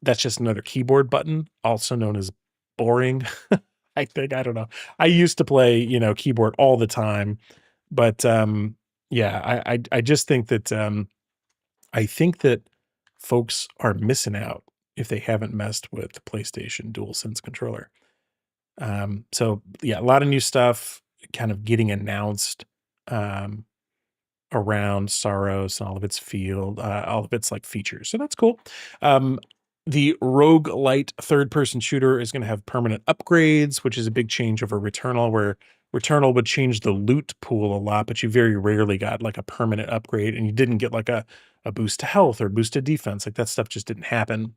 That's just another keyboard button, also known as boring. I think, I don't know. I used to play, keyboard all the time, but yeah, I just think that I think that folks are missing out if they haven't messed with the PlayStation DualSense controller. So yeah, a lot of new stuff kind of getting announced. Um, around Saros and all of its all of its like features. So that's cool. Um, the roguelite third-person shooter is going to have permanent upgrades, which is a big change over Returnal, where Returnal would change the loot pool a lot, but you very rarely got like a permanent upgrade, and you didn't get like a boost to health or boost to defense. Like that stuff just didn't happen.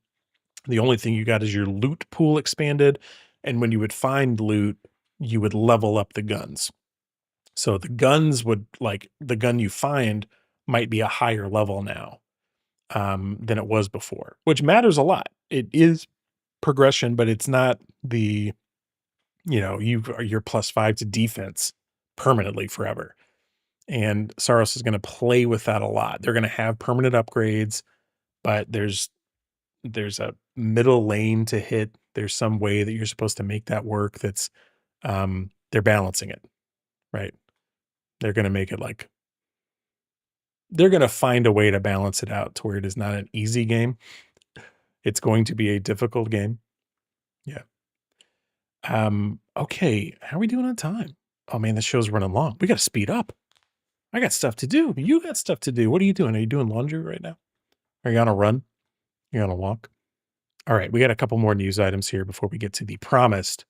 The only thing you got is your loot pool expanded, and when you would find loot, you would level up the guns. So the guns would like the gun you find might be a higher level now than it was before, which matters a lot. It is progression, but it's not the you're +5 to defense permanently forever. And Saros is going to play with that a lot. They're going to have permanent upgrades, but there's a middle lane to hit. There's some way that you're supposed to make that work. That's they're balancing it, right? They're going to make it like they're going to find a way to balance it out to where it is not an easy game. It's going to be a difficult game. Yeah. Okay. How are we doing on time? Oh man, this show's running long. We got to speed up. I got stuff to do. You got stuff to do. What are you doing? Are you doing laundry right now? Are you on a run? You on a walk? All right. We got a couple more news items here before we get to the promised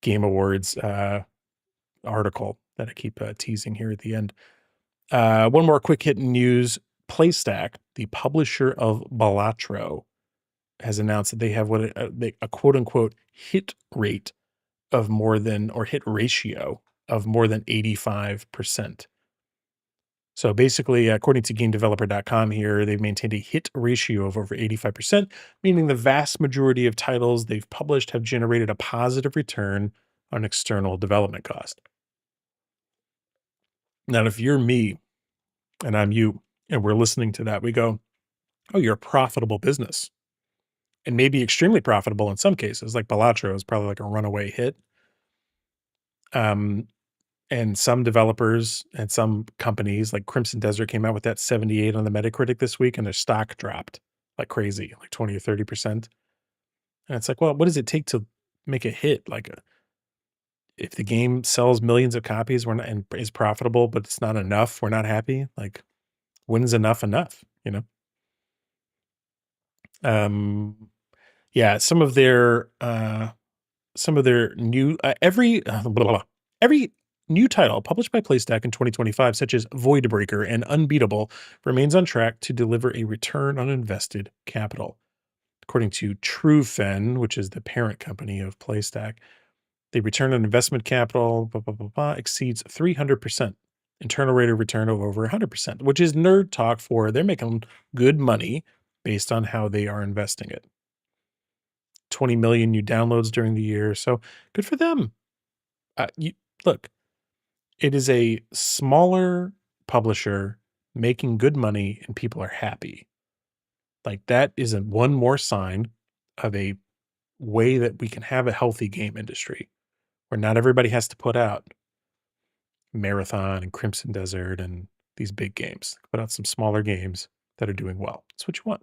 Game Awards article that I keep teasing here at the end. One more quick hit news. PlayStack, the publisher of Balatro, has announced that they have a quote unquote hit rate of more than, or hit ratio of more than 85%. So basically, according to GameDeveloper.com here, they've maintained a hit ratio of over 85%, meaning the vast majority of titles they've published have generated a positive return on external development cost. Now, if you're me and I'm you, and we're listening to that, we go, oh, you're a profitable business. And maybe extremely profitable in some cases, like Balatro is probably like a runaway hit. And some developers and some companies like Crimson Desert came out with that 78 on the Metacritic this week, and their stock dropped like crazy, like 20 or 30%. And it's like, well, what does it take to make a hit? Like if the game sells millions of copies, we're not, and is profitable, but it's not enough, we're not happy. Like when's enough, you know? Yeah, some of their new every new title published by PlayStack in 2025, such as Voidbreaker and Unbeatable, remains on track to deliver a return on invested capital. According to TrueFen, which is the parent company of PlayStack, the return on investment capital exceeds 300%. Internal rate of return of over 100%, which is nerd talk for they're making good money based on how they are investing it. 20 million new downloads during the year. So good for them. Look, it is a smaller publisher making good money and people are happy. Like that is one more sign of a way that we can have a healthy game industry where not everybody has to put out Marathon and Crimson Desert and these big games. Put out some smaller games that are doing well. It's what you want.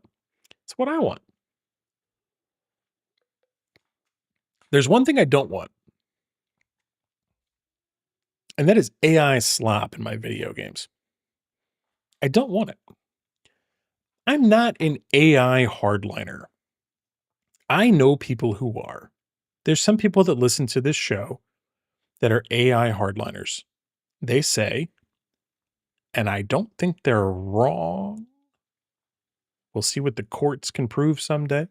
It's what I want. There's one thing I don't want, and that is AI slop in my video games. I don't want it. I'm not an AI hardliner. I know people who are. There's some people that listen to this show that are AI hardliners. They say, and I don't think they're wrong. We'll see what the courts can prove someday.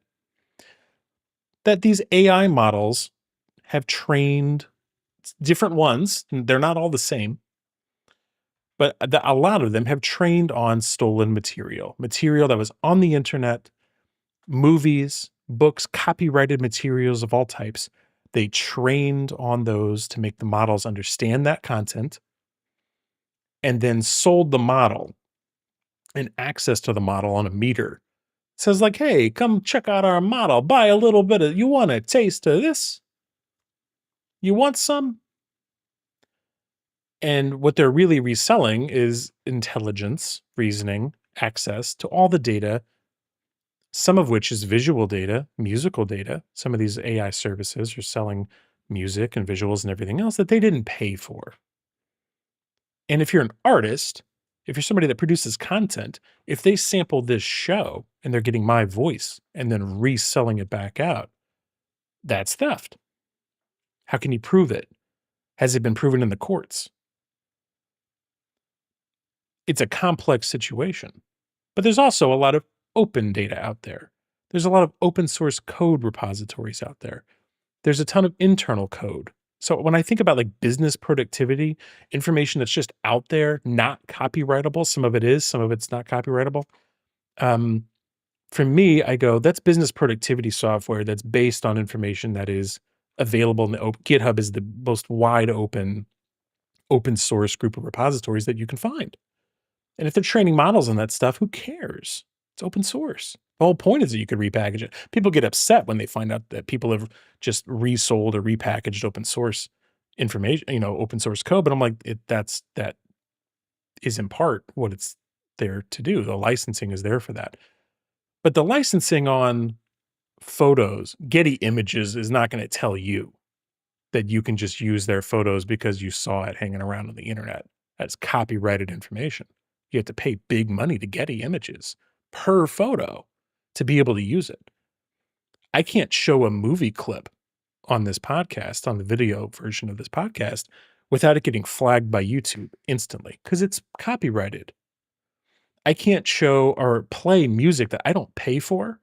That these AI models have trained different ones. They're not all the same, but a lot of them have trained on stolen material that was on the internet, movies, books, copyrighted materials of all types. They trained on those to make the models understand that content and then sold the model and access to the model on a meter. It says like, hey, come check out our model, buy a little bit of, you want a taste of this? You want some? And what they're really reselling is intelligence, reasoning, access to all the data, some of which is visual data, musical data. Some of these AI services are selling music and visuals and everything else that they didn't pay for. And if you're an artist if you're somebody that produces content, if they sample this show and they're getting my voice and then reselling it back out, that's theft. How can you prove it? Has it been proven in the courts? It's a complex situation. But there's also a lot of open data out there. There's a lot of open source code repositories out there. There's a ton of internal code. So when I think about like business productivity, information that's just out there, not copyrightable, some of it is, some of it's not copyrightable. Um, for me, I go, that's business productivity software that's based on information that is available in the open. GitHub is the most wide open source group of repositories that you can find. And if they're training models on that stuff, who cares? It's open source. The whole point is that you could repackage it. People get upset when they find out that people have just resold or repackaged open source information, open source code. But I'm like, that is in part what it's there to do. The licensing is there for that. But the licensing on photos, Getty Images is not going to tell you that you can just use their photos because you saw it hanging around on the internet. That's copyrighted information. You have to pay big money to Getty Images per photo to be able to use it. I can't show a movie clip on this podcast, on the video version of this podcast, without it getting flagged by YouTube instantly because it's copyrighted. I can't show or play music that I don't pay for,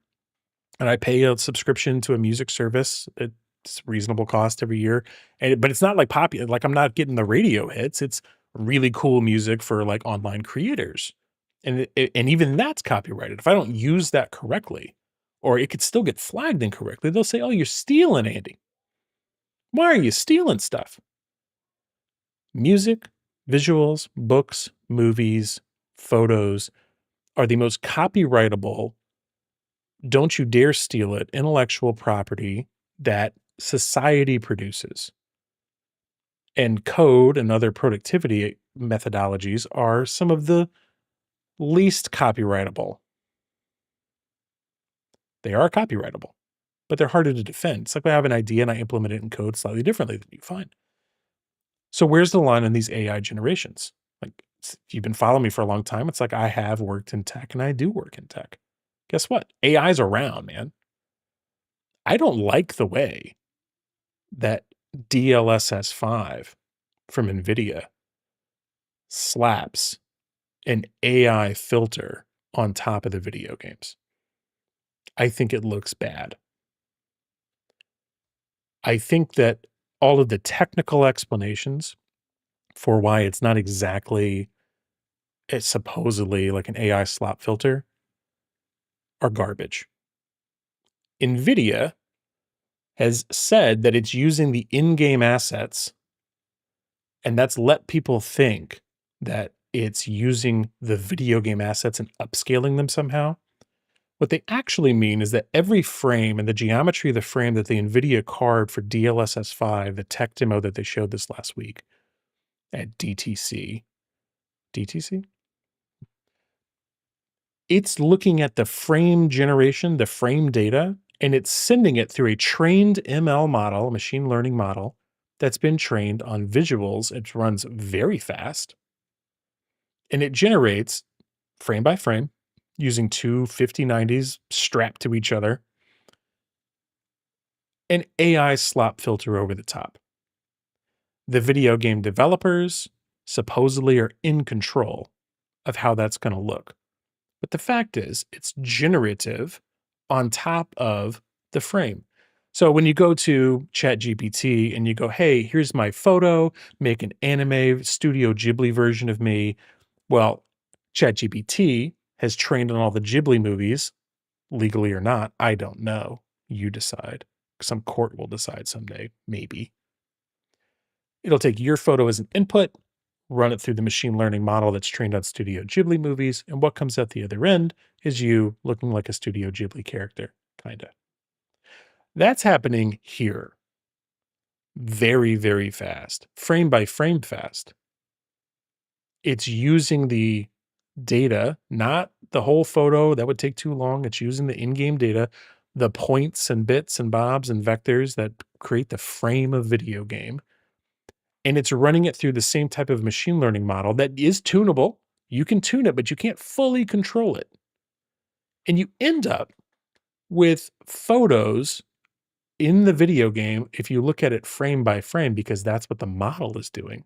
and I pay a subscription to a music service. It's reasonable cost every year, but it's not like popular. Like I'm not getting the radio hits. It's really cool music for like online creators, and even that's copyrighted. If I don't use that correctly, or it could still get flagged incorrectly, they'll say, "Oh, you're stealing, Andy. Why are you stealing stuff?" Music, visuals, books, movies, photos are the most copyrightable, don't you dare steal it, intellectual property that society produces. And code and other productivity methodologies are some of the least copyrightable. They are copyrightable, but they're harder to defend. It's like I have an idea and I implement it in code slightly differently than you find. So where's the line in these AI generations? Like if you've been following me for a long time, it's like I have worked in tech and I do work in tech. Guess what? AI's around, man. I don't like the way that DLSS 5 from NVIDIA slaps an AI filter on top of the video games. I think it looks bad. I think that all of the technical explanations for why it's not exactly, it's supposedly like an AI slop filter are garbage. NVIDIA has said that it's using the in-game assets, and that's let people think that it's using the video game assets and upscaling them somehow. What they actually mean is that every frame and the geometry of the frame that the NVIDIA carved for DLSS 5, the tech demo that they showed this last week at DTC, it's looking at the frame generation, the frame data, and it's sending it through a trained ML model, a machine learning model that's been trained on visuals. It runs very fast, and it generates frame by frame using two 5090s strapped to each other, an AI slop filter over the top. The video game developers supposedly are in control of how that's going to look. But the fact is, it's generative on top of the frame. So when you go to ChatGPT and you go, hey, here's my photo, make an anime Studio Ghibli version of me. Well, ChatGPT has trained on all the Ghibli movies, legally or not. I don't know. You decide. Some court will decide someday, maybe. It'll take your photo as an input, run it through the machine learning model that's trained on Studio Ghibli movies, and what comes out the other end is you looking like a Studio Ghibli character, kind of. That's happening here. Very, very fast. Frame by frame fast. It's using the data, not the whole photo. That would take too long. It's using the in-game data, the points and bits and bobs and vectors that create the frame of video game. And it's running it through the same type of machine learning model that is tunable. You can tune it, but you can't fully control it. And you end up with photos in the video game, if you look at it frame by frame, because that's what the model is doing,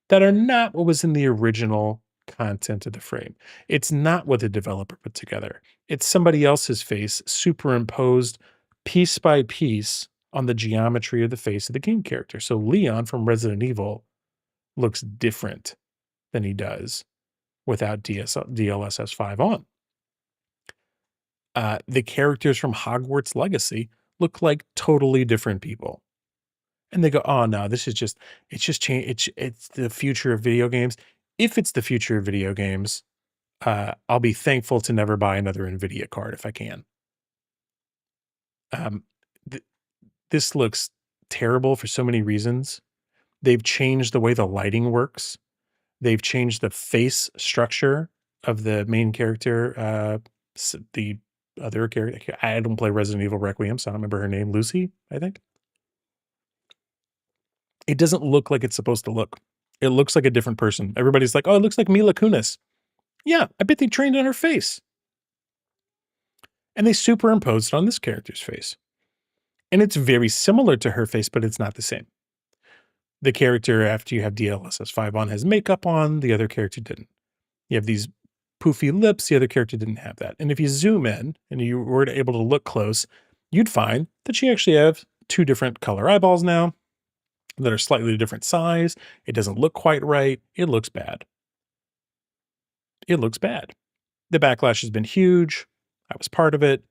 that are not what was in the original content of the frame. It's not what the developer put together. It's somebody else's face superimposed piece by piece on the geometry of the face of the game character. So Leon from Resident Evil looks different than he does without DLSS 5 on. The characters from Hogwarts Legacy look like totally different people. And they go, "Oh no, this is just it's just change it's the future of video games." If it's the future of video games, I'll be thankful to never buy another Nvidia card if I can. Um, th this looks terrible for so many reasons. They've changed the way the lighting works. They've changed the face structure of the main character, the other character. I don't play Resident Evil Requiem, so I don't remember her name. Lucy, I think. It doesn't look like it's supposed to look. It looks like a different person. Everybody's like, "Oh, it looks like Mila Kunis." Yeah, I bet they trained on her face. And they superimposed it on this character's face. And it's very similar to her face, but it's not the same. The character, after you have DLSS 5 on, has makeup on, the other character didn't. You have these poofy lips, the other character didn't have that. And if you zoom in and you were able to look close, you'd find that she actually have two different color eyeballs now that are slightly different size. It doesn't look quite right. It looks bad. It looks bad. The backlash has been huge. I was part of it.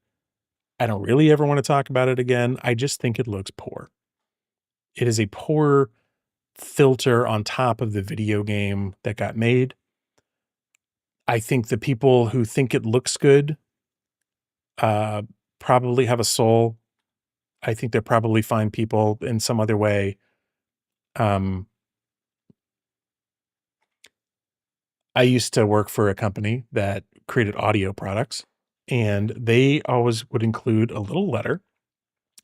I don't really ever want to talk about it again. I just think it looks poor. It is a poor filter on top of the video game that got made. I think the people who think it looks good probably have a soul. I think they're probably fine people in some other way. I used to work for a company that created audio products, and they always would include a little letter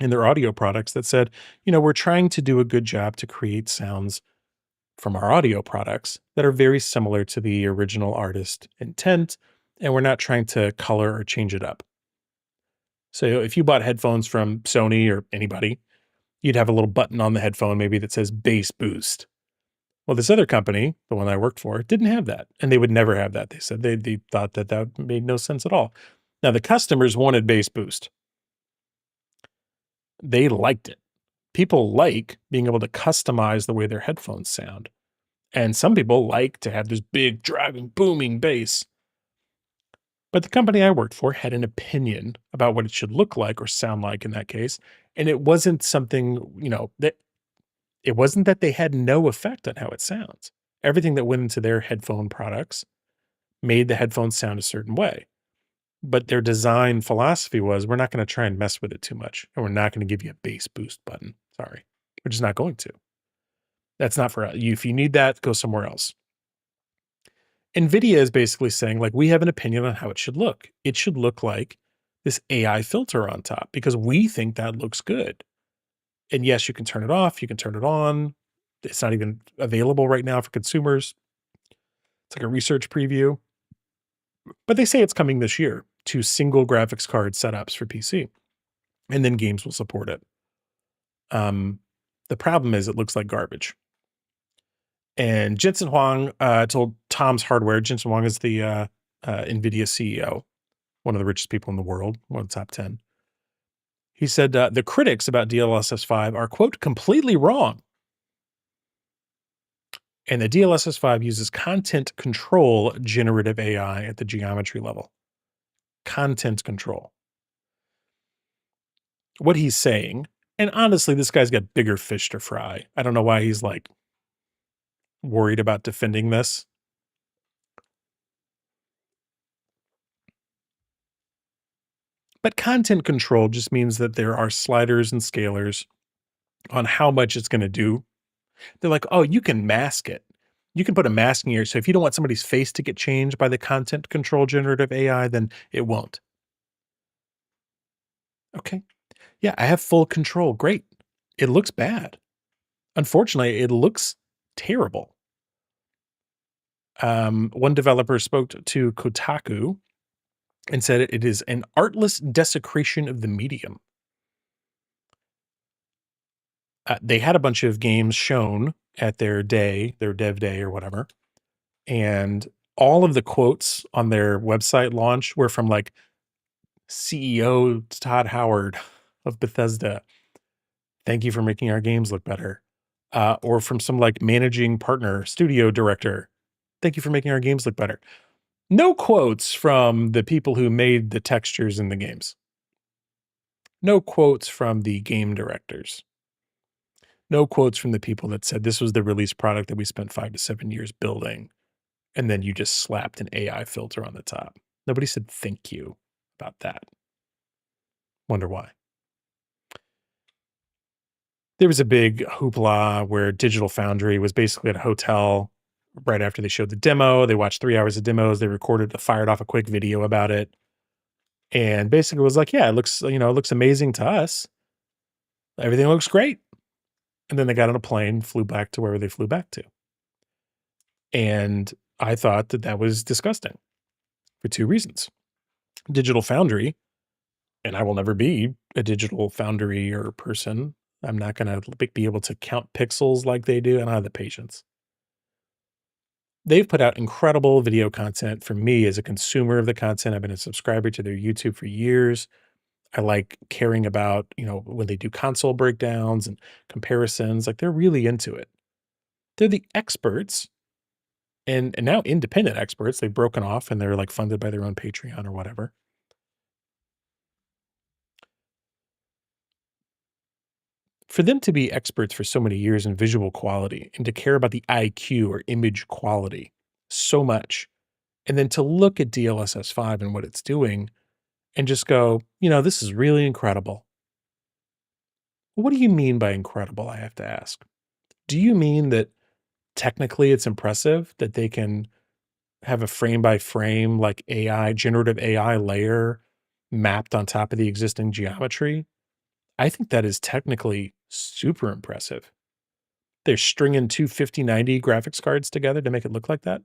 in their audio products that said, we're trying to do a good job to create sounds from our audio products that are very similar to the original artist intent, and we're not trying to color or change it up. So if you bought headphones from Sony or anybody, you'd have a little button on the headphone maybe that says bass boost. Well, this other company, the one I worked for, didn't have that, and they would never have that. They said they thought that made no sense at all. Now, the customers wanted bass boost. They liked it. People like being able to customize the way their headphones sound. And some people like to have this big, driving, booming bass. But the company I worked for had an opinion about what it should look like or sound like in that case. And it wasn't something, that it wasn't that they had no effect on how it sounds. Everything that went into their headphone products made the headphones sound a certain way. But their design philosophy was, we're not going to try and mess with it too much. And we're not going to give you a bass boost button. Sorry. We're just not going to. That's not for you. If you need that, go somewhere else. NVIDIA is basically saying, like, we have an opinion on how it should look. It should look like this AI filter on top because we think that looks good. And yes, you can turn it off. You can turn it on. It's not even available right now for consumers. It's like a research preview. But they say it's coming this year to single graphics card setups for PC. And then games will support it. The problem is it looks like garbage. And Jensen Huang told Tom's Hardware, Jensen Huang is the NVIDIA CEO, one of the richest people in the world, one of the top 10. He said, the critics about DLSS 5 are, quote, completely wrong. And the DLSS 5 uses content control generative AI at the geometry level. Content control. What he's saying, and honestly, this guy's got bigger fish to fry. I don't know why he's like worried about defending this. But content control just means that there are sliders and scalers on how much it's going to do. They're like, oh, you can mask it. You can put a masking here. So if you don't want somebody's face to get changed by the content control generative AI, then it won't. Okay. Yeah, I have full control. Great. It looks bad. Unfortunately, it looks terrible. One developer spoke to Kotaku and said it is an artless desecration of the medium. They had a bunch of games shown at their day, their dev day or whatever, and all of the quotes on their website launch were from like CEO Todd Howard of Bethesda. Thank you for making our games look better. Or from some like managing partner, studio director. Thank you for making our games look better. No quotes from the people who made the textures in the games. No quotes from the game directors. No quotes from the people that said this was the release product that we spent 5 to 7 years building, and then you just slapped an AI filter on the top. Nobody said thank you about that. Wonder why. There was a big hoopla where Digital Foundry was basically at a hotel right after they showed the demo. They watched 3 hours of demos. They fired off a quick video about it, and basically was like, "Yeah, it looks amazing to us. Everything looks great." And then they got on a plane, flew back to wherever they flew back to. And I thought that that was disgusting for 2 reasons. Digital Foundry, and I will never be a Digital Foundry or person. I'm not gonna be able to count pixels like they do. I don't have the patience. They've put out incredible video content for me as a consumer of the content. I've been a subscriber to their YouTube for years. I like caring about, when they do console breakdowns and comparisons, like, they're really into it. They're the experts and now independent experts. They've broken off and they're, like, funded by their own Patreon or whatever. For them to be experts for so many years in visual quality and to care about the IQ or image quality so much, and then to look at DLSS 5 and what it's doing and just go, "This is really incredible." What do you mean by incredible, I have to ask? Do you mean that technically it's impressive that they can have a frame by frame, like generative AI layer mapped on top of the existing geometry? I think that is technically super impressive. They're stringing two 5090 graphics cards together to make it look like that.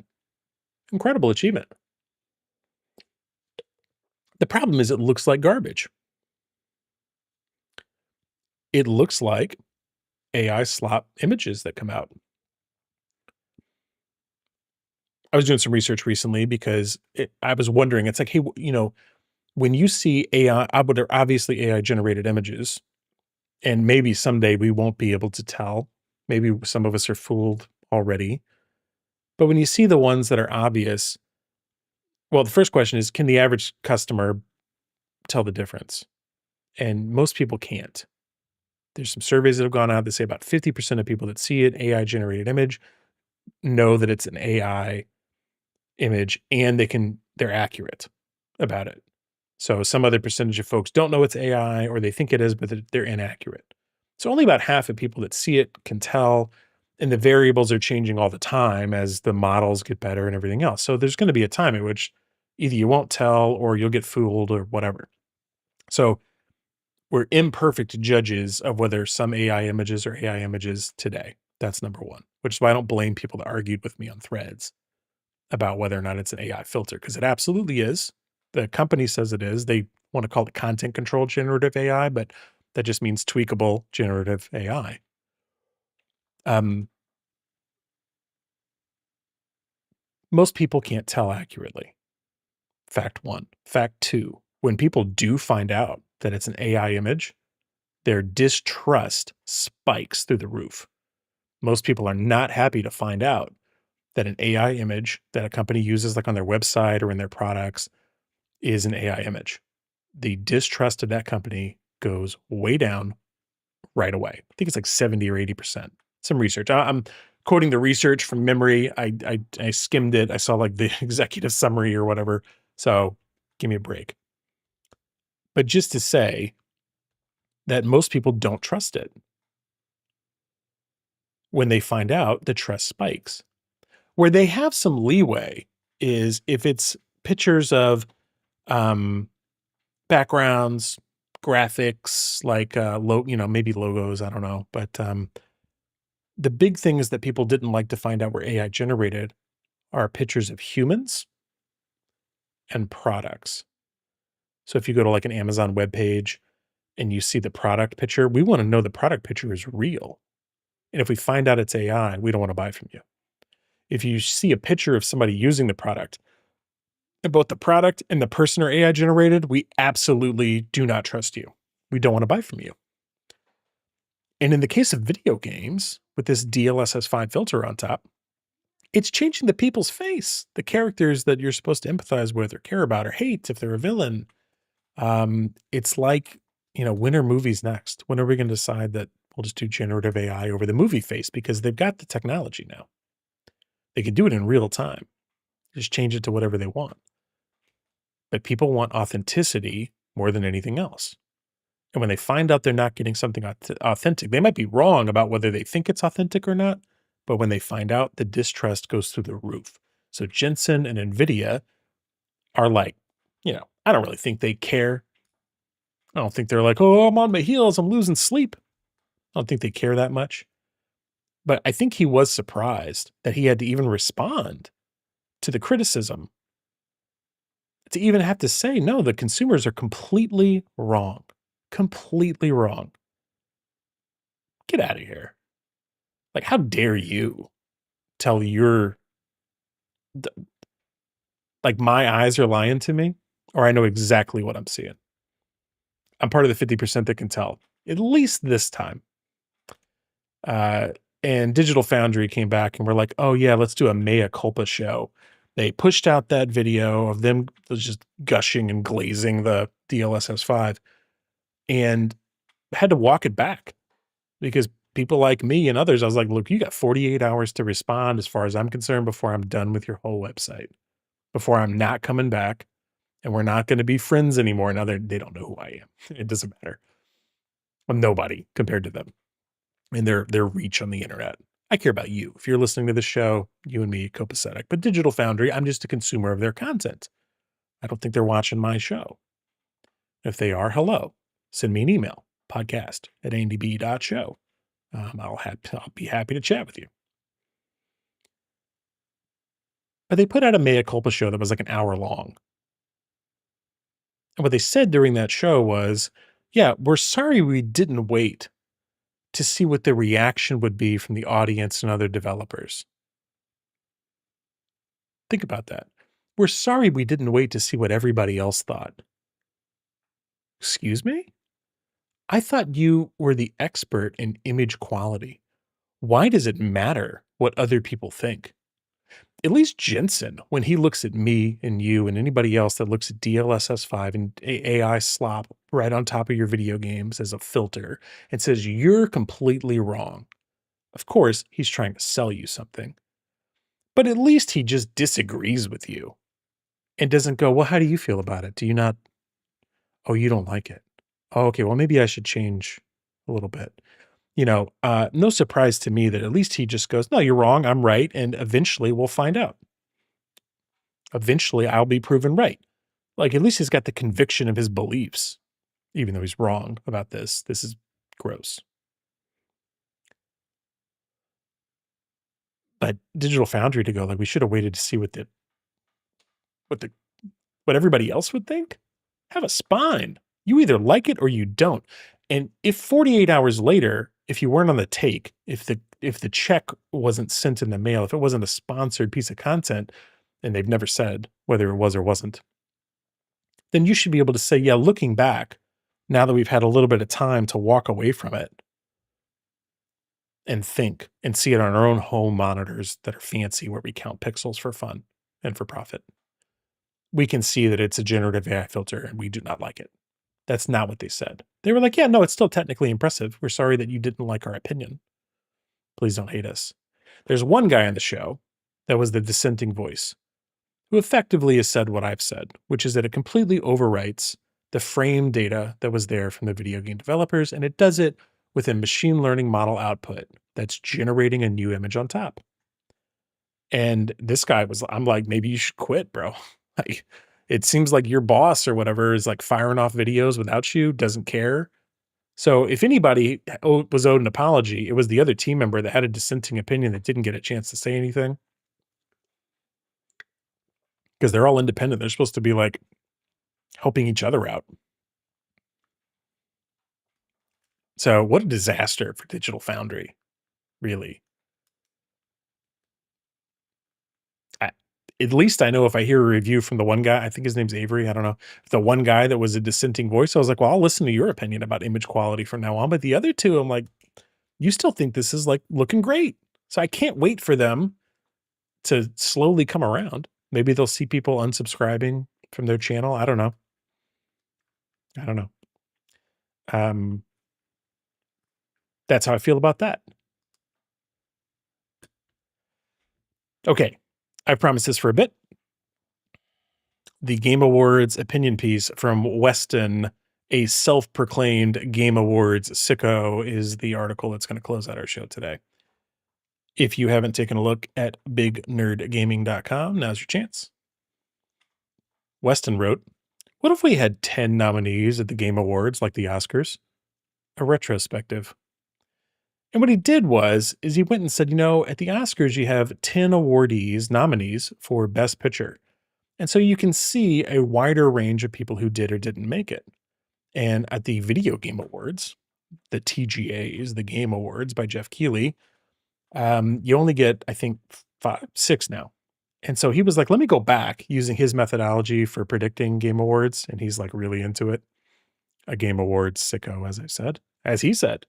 Incredible achievement. The problem is it looks like garbage. It looks like AI slop images that come out. I was doing some research recently because I was wondering, it's like, hey, when you see AI, they're obviously AI generated images, and maybe someday we won't be able to tell. Maybe some of us are fooled already. But when you see the ones that are obvious, well, the first question is, can the average customer tell the difference? And most people can't. There's some surveys that have gone out that say about 50% of people that see an AI generated image know that it's an AI image and they're accurate about it. So some other percentage of folks don't know it's AI or they think it is, but they're inaccurate. So only about half of people that see it can tell, and the variables are changing all the time as the models get better and everything else. So there's going to be a time at which either you won't tell or you'll get fooled or whatever. So we're imperfect judges of whether some AI images are AI images today. That's number one, which is why I don't blame people that argued with me on Threads about whether or not it's an AI filter, because it absolutely is. The company says it is. They want to call it content control generative AI, but that just means tweakable generative AI. Most people can't tell accurately. Fact one. Fact two, when people do find out that it's an AI image, their distrust spikes through the roof. Most people are not happy to find out that an AI image that a company uses, like on their website or in their products, is an AI image. The distrust of that company goes way down right away. I think it's like 70 or 80%. Some research. I'm quoting the research from memory. I skimmed it. I saw like the executive summary or whatever. So give me a break. But just to say that most people don't trust it. When they find out, the trust spikes. Where they have some leeway is if it's pictures of backgrounds, graphics, like maybe logos, I don't know. But the big thing is that people didn't like to find out were AI generated are pictures of humans and products. So if you go to like an Amazon webpage and you see the product picture, we want to know the product picture is real. And if we find out it's AI, we don't want to buy from you. If you see a picture of somebody using the product, and both the product and the person are AI generated, we absolutely do not trust you. We don't want to buy from you. And in the case of video games, with this DLSS5 filter on top, it's changing the people's face, the characters that you're supposed to empathize with or care about or hate if they're a villain. It's like, when are movies next? When are we going to decide that we'll just do generative AI over the movie face? Because they've got the technology now. They can do it in real time. Just change it to whatever they want. But people want authenticity more than anything else. And when they find out they're not getting something authentic, they might be wrong about whether they think it's authentic or not. But when they find out, the distrust goes through the roof. So Jensen and NVIDIA are like, I don't really think they care. I don't think they're like, oh, I'm on my heels, I'm losing sleep. I don't think they care that much. But I think he was surprised that he had to even respond to the criticism, to even have to say, no, the consumers are completely wrong. Completely wrong. Get out of here. Like, how dare you tell like my eyes are lying to me, or I know exactly what I'm seeing. I'm part of the 50% that can tell, at least this time. And Digital Foundry came back and we're like, oh yeah, let's do a mea culpa show. They pushed out that video of them just gushing and glazing the DLSS5 and had to walk it back because people like me and others, I was like, look, you got 48 hours to respond as far as I'm concerned before I'm done with your whole website, before I'm not coming back and we're not going to be friends anymore. Now they don't know who I am. It doesn't matter. I'm nobody compared to them and their reach on the internet. I care about you. If you're listening to the show, you and me, copacetic. But Digital Foundry, I'm just a consumer of their content. I don't think they're watching my show. If they are, hello. Send me an email, podcast@andb.show. I'll be happy to chat with you. But they put out a mea culpa show that was like an hour long. And what they said during that show was, yeah, we're sorry we didn't wait to see what the reaction would be from the audience and other developers. Think about that. We're sorry we didn't wait to see what everybody else thought. Excuse me? I thought you were the expert in image quality. Why does it matter what other people think? At least Jensen, when he looks at me and you and anybody else that looks at DLSS5 and AI slop right on top of your video games as a filter and says, you're completely wrong. Of course, he's trying to sell you something. But at least he just disagrees with you and doesn't go, well, how do you feel about it? Do you not? Oh, you don't like it. Oh, okay, well, maybe I should change a little bit. No surprise to me that at least he just goes, no, you're wrong. I'm right. And eventually we'll find out. Eventually I'll be proven right. Like at least he's got the conviction of his beliefs, even though he's wrong about this. This is gross. But Digital Foundry to go, like, we should have waited to see what everybody else would think. Have a spine. You either like it or you don't. And if 48 hours later, if you weren't on the take, if the check wasn't sent in the mail, if it wasn't a sponsored piece of content, and they've never said whether it was or wasn't, then you should be able to say, yeah, looking back, now that we've had a little bit of time to walk away from it and think and see it on our own home monitors that are fancy where we count pixels for fun and for profit, we can see that it's a generative AI filter and we do not like it. That's not what they said. They were like, yeah, no, it's still technically impressive. We're sorry that you didn't like our opinion. Please don't hate us. There's one guy on the show that was the dissenting voice who effectively has said what I've said, which is that it completely overwrites the frame data that was there from the video game developers, and it does it with a machine learning model output that's generating a new image on top. And this guy I'm like, maybe you should quit, bro. Like, it seems like your boss or whatever is like firing off videos without you, doesn't care. So if anybody was owed an apology, it was the other team member that had a dissenting opinion that didn't get a chance to say anything. because they're all independent. They're supposed to be like helping each other out. So what a disaster for Digital Foundry, really. At least I know if I hear a review from the one guy, I think his name's Avery, I don't know, the one guy that was a dissenting voice, I was like, well, I'll listen to your opinion about image quality from now on. But the other two, I'm like, you still think this is like looking great. So I can't wait for them to slowly come around. Maybe they'll see people unsubscribing from their channel. I don't know. That's how I feel about that. Okay. I've promised this for a bit. The Game Awards opinion piece from Weston, a self-proclaimed Game Awards sicko, is the article that's going to close out our show today. If you haven't taken a look at bignerdgaming.com, now's your chance. Weston wrote, what if we had 10 nominees at the Game Awards like the Oscars? A retrospective. And what he did is he went and said, at the Oscars, you have 10 nominees for Best Picture. And so you can see a wider range of people who did or didn't make it. And at the Video Game Awards, the TGAs, the Game Awards by Jeff Keighley, you only get, I think, 6 now. And so he was like, let me go back using his methodology for predicting Game Awards. And he's like really into it. A Game Awards sicko, as he said.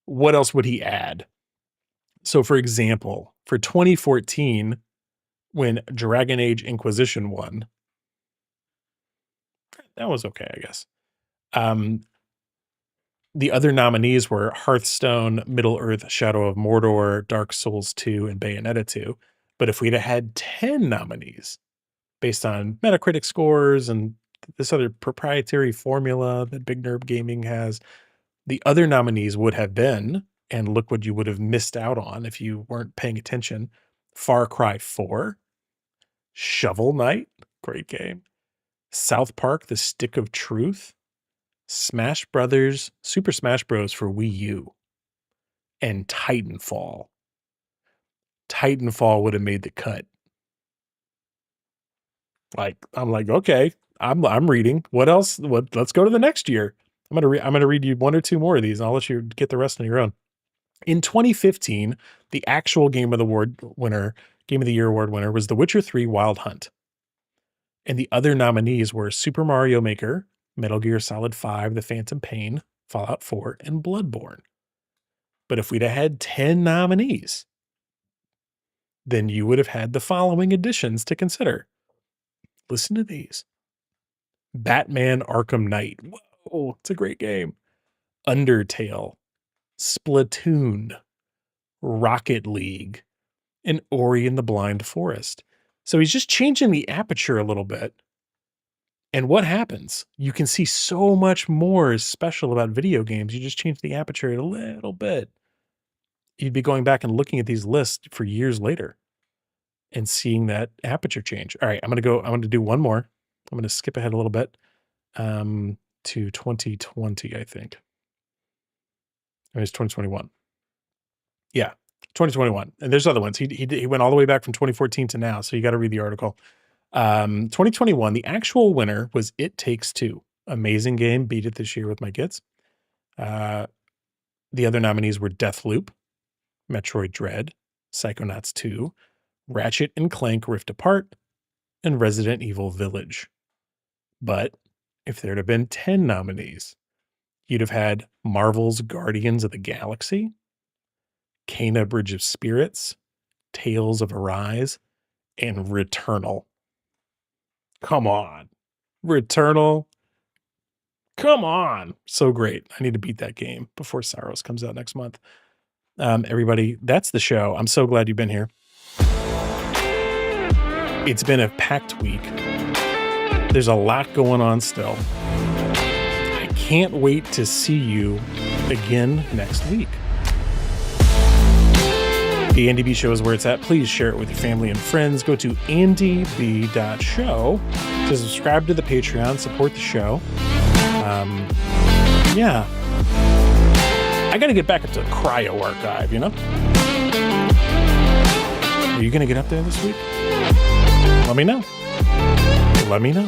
What else would he add? So, for example, for 2014, when Dragon Age Inquisition won, that was okay, I guess. The other nominees were Hearthstone, Middle-earth: Shadow of Mordor, Dark Souls 2, and Bayonetta 2. But if we'd have had 10 nominees based on Metacritic scores and this other proprietary formula that Big Nerd Gaming has, the other nominees would have been, and look what you would have missed out on if you weren't paying attention, Far Cry 4, Shovel Knight, great game, South Park: The Stick of Truth, Smash Brothers, Super Smash Bros. For Wii U, and Titanfall. Titanfall would have made the cut. I'm like, okay, I'm reading. What else? Let's go to the next year. I'm gonna read you one or two more of these, and I'll let you get the rest on your own. In 2015, the actual Game of the Year award winner was The Witcher 3: Wild Hunt. And the other nominees were Super Mario Maker, Metal Gear Solid 5: The Phantom Pain, Fallout 4, and Bloodborne. But if we'd have had 10 nominees, then you would have had the following additions to consider. Listen to these. Batman: Arkham Knight. Whoa, it's a great game. Undertale, Splatoon, Rocket League, and Ori and the Blind Forest. So he's just changing the aperture a little bit. And what happens? You can see so much more special about video games. You just change the aperture a little bit. You'd be going back and looking at these lists for years later and seeing that aperture change. All right, I'm going to do one more. I'm going to skip ahead a little bit to 2020, I think. It's 2021. Yeah, 2021. And there's other ones. He went all the way back from 2014 to now, so you got to read the article. 2021, the actual winner was It Takes Two. Amazing game. Beat it this year with my kids. The other nominees were Deathloop, Metroid Dread, Psychonauts 2, Ratchet and Clank Rift Apart, and Resident Evil Village. But if there'd have been 10 nominees, you'd have had Marvel's Guardians of the Galaxy, Kena Bridge of Spirits, Tales of Arise, and Returnal. Come on. Returnal. Come on. So great. I need to beat that game before Sorrows comes out next month. Everybody, that's the show. I'm so glad you've been here. It's been a packed week. There's a lot going on still. I can't wait to see you again next week. The Andy B Show is where it's at. Please share it with your family and friends. Go to andyb.show to subscribe to the Patreon, support the show. Yeah. I got to get back up to the Cryo Archive, Are you going to get up there this week? let me know. Let me know.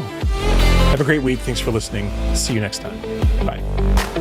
Have a great week. Thanks for listening. See you next time. Bye.